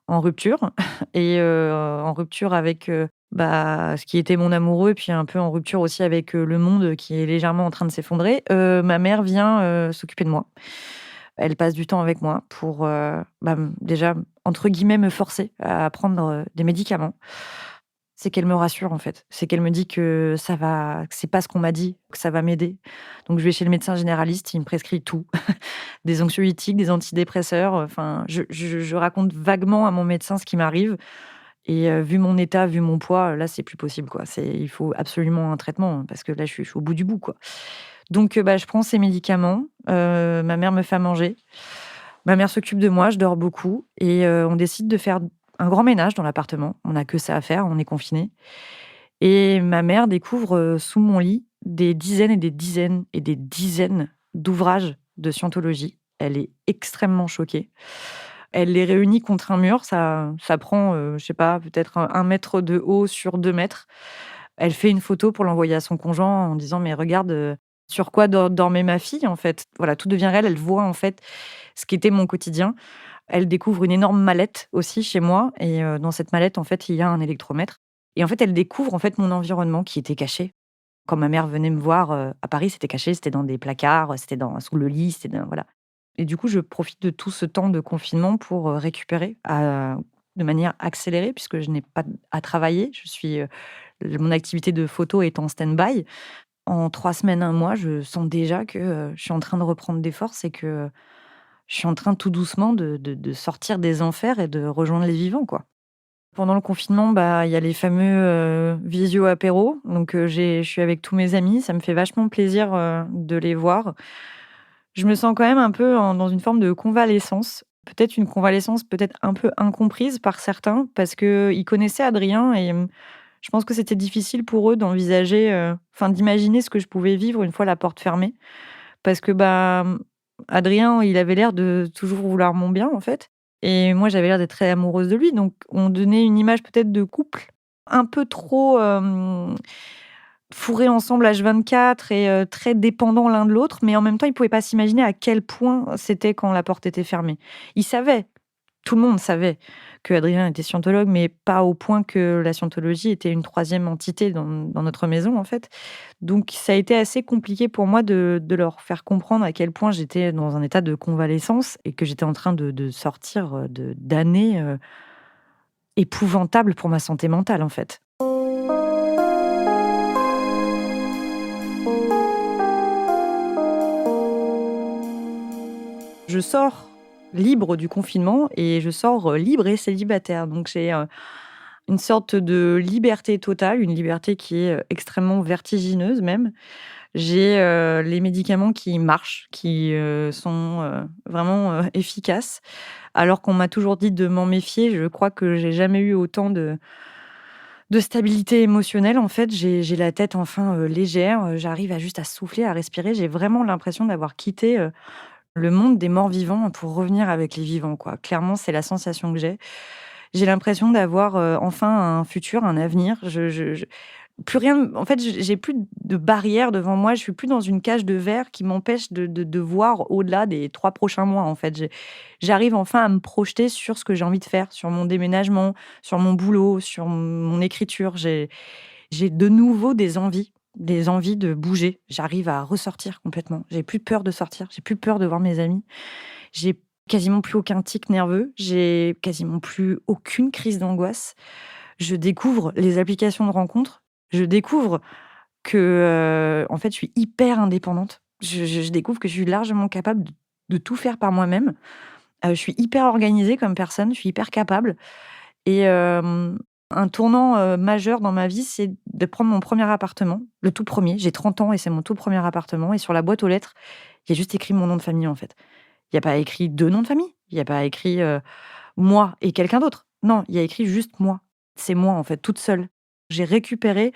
en rupture et en rupture avec, bah, ce qui était mon amoureux, puis un peu en rupture aussi avec, le monde qui est légèrement en train de s'effondrer. Ma mère vient, s'occuper de moi. Elle passe du temps avec moi pour, bah, déjà, entre guillemets, «me forcer» à prendre, des médicaments. C'est qu'elle me rassure, en fait. C'est qu'elle me dit que ça va, que c'est pas ce qu'on m'a dit, que ça va m'aider. Donc je vais chez le médecin généraliste, il me prescrit tout. Des anxiolytiques, des antidépresseurs, enfin, je raconte vaguement à mon médecin ce qui m'arrive et vu mon état, vu mon poids, là, c'est plus possible, quoi. Il faut absolument un traitement, hein, parce que là, je suis au bout du bout, quoi. Donc bah, je prends ces médicaments, ma mère me fait à manger, ma mère s'occupe de moi, je dors beaucoup et on décide de faire un grand ménage dans l'appartement. On n'a que ça à faire, on est confinés et ma mère découvre, sous mon lit, des dizaines et des dizaines et des dizaines d'ouvrages de scientologie. Elle est extrêmement choquée. Elle les réunit contre un mur, ça prend, je sais pas, peut-être un mètre de haut sur 2 mètres. Elle fait une photo pour l'envoyer à son conjoint en disant: «Mais regarde, sur quoi dormait ma fille», en fait. Voilà, tout devient réel. Elle voit, en fait, ce qu'était mon quotidien. Elle découvre une énorme mallette aussi chez moi et dans cette mallette, en fait, il y a un électromètre et en fait, elle découvre, en fait, mon environnement qui était caché. Quand ma mère venait me voir, à Paris, c'était caché, c'était dans des placards, c'était sous le lit, c'était dans voilà. Et du coup, je profite de tout ce temps de confinement pour, récupérer de manière accélérée puisque je n'ai pas à travailler. Mon activité de photo est en stand-by. En 3 semaines, un mois, je sens déjà que, je suis en train de reprendre des forces et que je suis en train tout doucement de sortir des enfers et de rejoindre les vivants, quoi. Pendant le confinement, bah, il y a les fameux, visio apéros, donc je suis avec tous mes amis, ça me fait vachement plaisir, de les voir. Je me sens quand même un peu dans une forme de convalescence. Peut-être une convalescence peut-être un peu incomprise par certains parce qu'ils connaissaient Adrien et je pense que c'était difficile pour eux d'envisager, enfin d'imaginer ce que je pouvais vivre une fois la porte fermée. Parce que, bah, Adrien, il avait l'air de toujours vouloir mon bien, en fait et moi, j'avais l'air d'être très amoureuse de lui, donc on donnait une image peut-être de couple un peu trop, fourrés ensemble H24 et très dépendants l'un de l'autre, mais en même temps, ils pouvaient pas s'imaginer à quel point c'était quand la porte était fermée. Ils savaient, tout le monde savait que Adrien était scientologue, mais pas au point que la scientologie était une troisième entité dans notre maison, en fait. Donc ça a été assez compliqué pour moi de leur faire comprendre à quel point j'étais dans un état de convalescence et que j'étais en train de sortir, d'années, épouvantables pour ma santé mentale, en fait. je sors libre du confinement et je sors libre et célibataire. Donc j'ai une sorte de liberté totale, une liberté qui est extrêmement vertigineuse même. J'ai les médicaments qui marchent, qui sont vraiment efficaces. Alors qu'on m'a toujours dit de m'en méfier, je crois que j'ai jamais eu autant de stabilité émotionnelle. En fait, j'ai la tête enfin légère, j'arrive à juste à souffler, à respirer. J'ai vraiment l'impression d'avoir quitté le monde des morts vivants pour revenir avec les vivants, quoi. Clairement, c'est la sensation que j'ai. J'ai l'impression d'avoir enfin un futur, un avenir. Plus rien. En fait, j'ai plus de barrière devant moi. Je suis plus dans une cage de verre qui m'empêche de voir au-delà des 3 prochains mois, en fait. J'arrive enfin à me projeter sur ce que j'ai envie de faire, sur mon déménagement, sur mon boulot, sur mon écriture. J'ai de nouveau des envies de bouger. J'arrive à ressortir complètement. J'ai plus peur de sortir, j'ai plus peur de voir mes amis. J'ai quasiment plus aucun tic nerveux, j'ai quasiment plus aucune crise d'angoisse. Je découvre les applications de rencontres, je découvre que, en fait, je suis hyper indépendante. Je découvre que je suis largement capable de tout faire par moi-même. Je suis hyper organisée comme personne, je suis hyper capable et un tournant, majeur dans ma vie, c'est de prendre mon premier appartement, le tout premier. J'ai 30 ans et c'est mon tout premier appartement et sur la boîte aux lettres, il y a juste écrit mon nom de famille, en fait. Il y a pas écrit 2 noms de famille, il y a pas écrit, moi et quelqu'un d'autre. Non, il y a écrit juste moi. C'est moi, en fait, toute seule. J'ai récupéré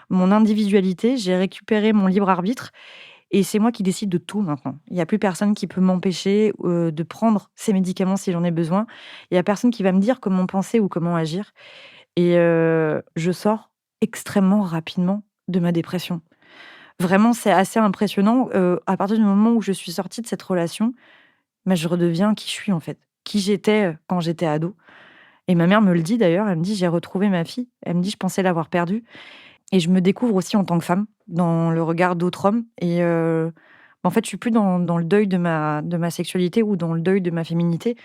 mon individualité, j'ai récupéré mon libre arbitre et c'est moi qui décide de tout maintenant. Il y a plus personne qui peut m'empêcher, de prendre ces médicaments si j'en ai besoin. Il y a personne qui va me dire comment penser ou comment agir et je sors extrêmement rapidement de ma dépression. Vraiment, c'est assez impressionnant, à partir du moment où je suis sortie de cette relation, bah, je redeviens qui je suis, en fait. Qui j'étais, quand j'étais ado et ma mère me le dit d'ailleurs, elle me dit: «J'ai retrouvé ma fille». Elle me dit: «Je pensais l'avoir perdue» et je me découvre aussi en tant que femme, dans le regard d'autres hommes et en fait, je suis plus dans le deuil de ma sexualité ou dans le deuil de ma féminité.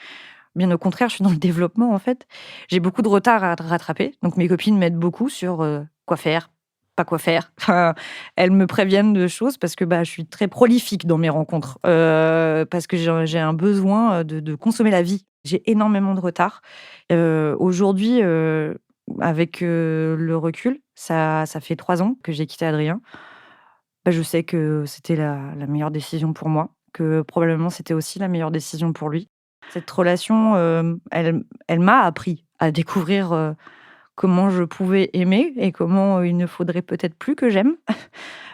Bien au contraire, je suis dans le développement, en fait. J'ai beaucoup de retard à rattraper, donc mes copines m'aident beaucoup sur, quoi faire, pas quoi faire. Enfin, elles me préviennent de choses parce que, bah, je suis très prolifique dans mes rencontres, parce que j'ai un besoin, de consommer la vie. J'ai énormément de retard. Aujourd'hui, avec, le recul, ça fait 3 ans que j'ai quitté Adrien. Bah, je sais que c'était la meilleure décision pour moi, que probablement c'était aussi la meilleure décision pour lui. Cette relation, elle m'a appris à découvrir, comment je pouvais aimer et comment il ne faudrait peut-être plus que j'aime.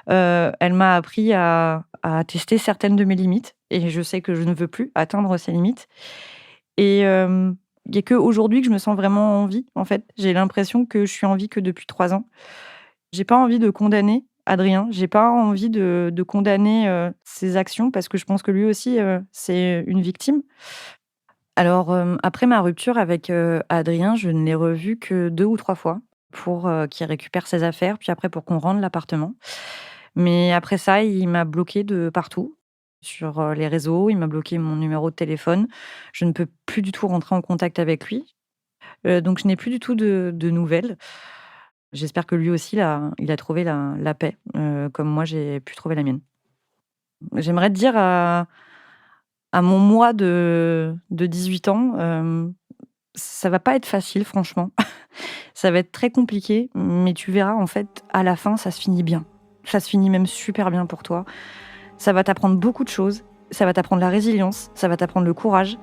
Elle m'a appris à tester certaines de mes limites et je sais que je ne veux plus atteindre ces limites et il y a qu'aujourd'hui que je me sens vraiment en vie, en fait. J'ai l'impression que je suis en vie que depuis 3 ans. J'ai pas envie de condamner Adrien, j'ai pas envie de condamner, ses actions parce que je pense que lui aussi, c'est une victime. Alors, après ma rupture avec, Adrien, je ne l'ai revu que 2 ou 3 fois pour, qu'il récupère ses affaires, puis après pour qu'on rende l'appartement. Mais après ça, il m'a bloquée de partout, sur, les réseaux, il m'a bloqué mon numéro de téléphone. Je ne peux plus du tout rentrer en contact avec lui, donc je n'ai plus du tout de nouvelles. J'espère que lui aussi il a trouvé la paix, comme moi j'ai pu trouver la mienne. J'aimerais dire à mon moi de 18 ans, ça va pas être facile franchement. Ça va être très compliqué, mais tu verras en fait, à la fin, ça se finit bien. Ça se finit même super bien pour toi. Ça va t'apprendre beaucoup de choses, ça va t'apprendre la résilience, ça va t'apprendre le courage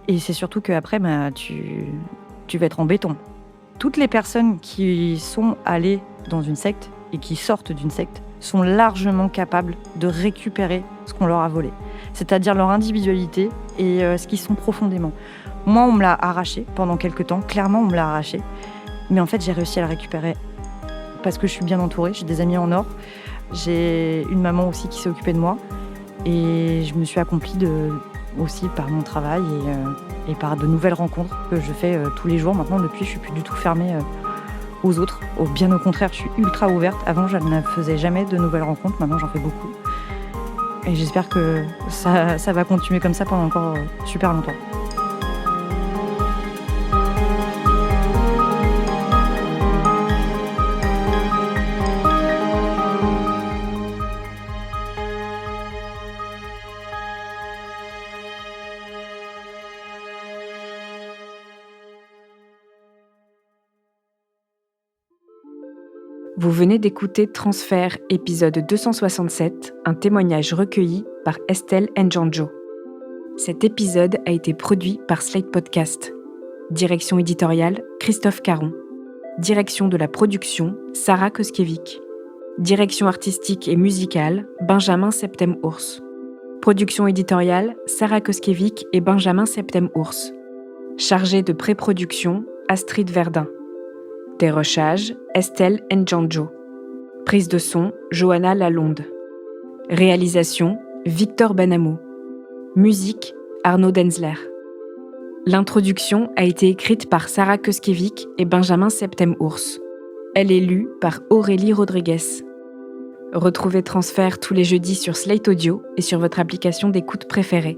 et c'est surtout qu'après, bah, tu vas être en béton. Toutes les personnes qui sont allées dans une secte et qui sortent d'une secte sont largement capables de récupérer ce qu'on leur a volé, c'est-à-dire leur individualité et ce qu'ils sont profondément. Moi, on me l'a arraché pendant quelques temps, clairement, on me l'a arraché, mais en fait, j'ai réussi à le récupérer parce que je suis bien entourée, j'ai des amis en or, j'ai une maman aussi qui s'est occupée de moi et je me suis accomplie aussi par mon travail et par de nouvelles rencontres que je fais tous les jours. Maintenant, depuis, je suis plus du tout fermée aux autres. Bien au contraire, je suis ultra ouverte. Avant, je ne faisais jamais de nouvelles rencontres. Maintenant, j'en fais beaucoup. Et j'espère que ça va continuer comme ça pendant encore super longtemps. Vous venez d'écouter Transfert, épisode 267, un témoignage recueilli par Estelle Njanjo. Cet épisode a été produit par Slate Podcast. Direction éditoriale, Christophe Caron. Direction de la production, Sarah Koskiewicz. Direction artistique et musicale, Benjamin Septem-Ours. Production éditoriale, Sarah Koskiewicz et Benjamin Septem-Ours. Chargée de pré-production, Astrid Verdun. Dérochage, Estelle Njanjo. Prise de son, Johanna Lalonde. Réalisation, Victor Benamou. Musique, Arnaud Denzler. L'introduction a été écrite par Sarah Koskiewicz et Benjamin Septem-Ours. Elle est lue par Aurélie Rodriguez. Retrouvez Transfert tous les jeudis sur Slate Audio et sur votre application d'écoute préférée.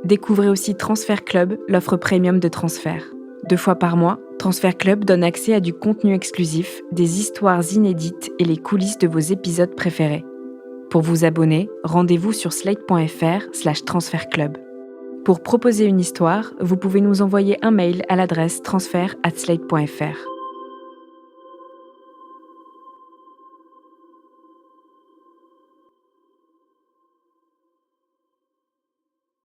Découvrez aussi Transfert Club, l'offre premium de Transfert. 2 fois par mois, Transfert Club donne accès à du contenu exclusif, des histoires inédites et les coulisses de vos épisodes préférés. Pour vous abonner, rendez-vous sur slate.fr/transfertclub. Pour proposer une histoire, vous pouvez nous envoyer un mail à l'adresse transfert@slate.fr.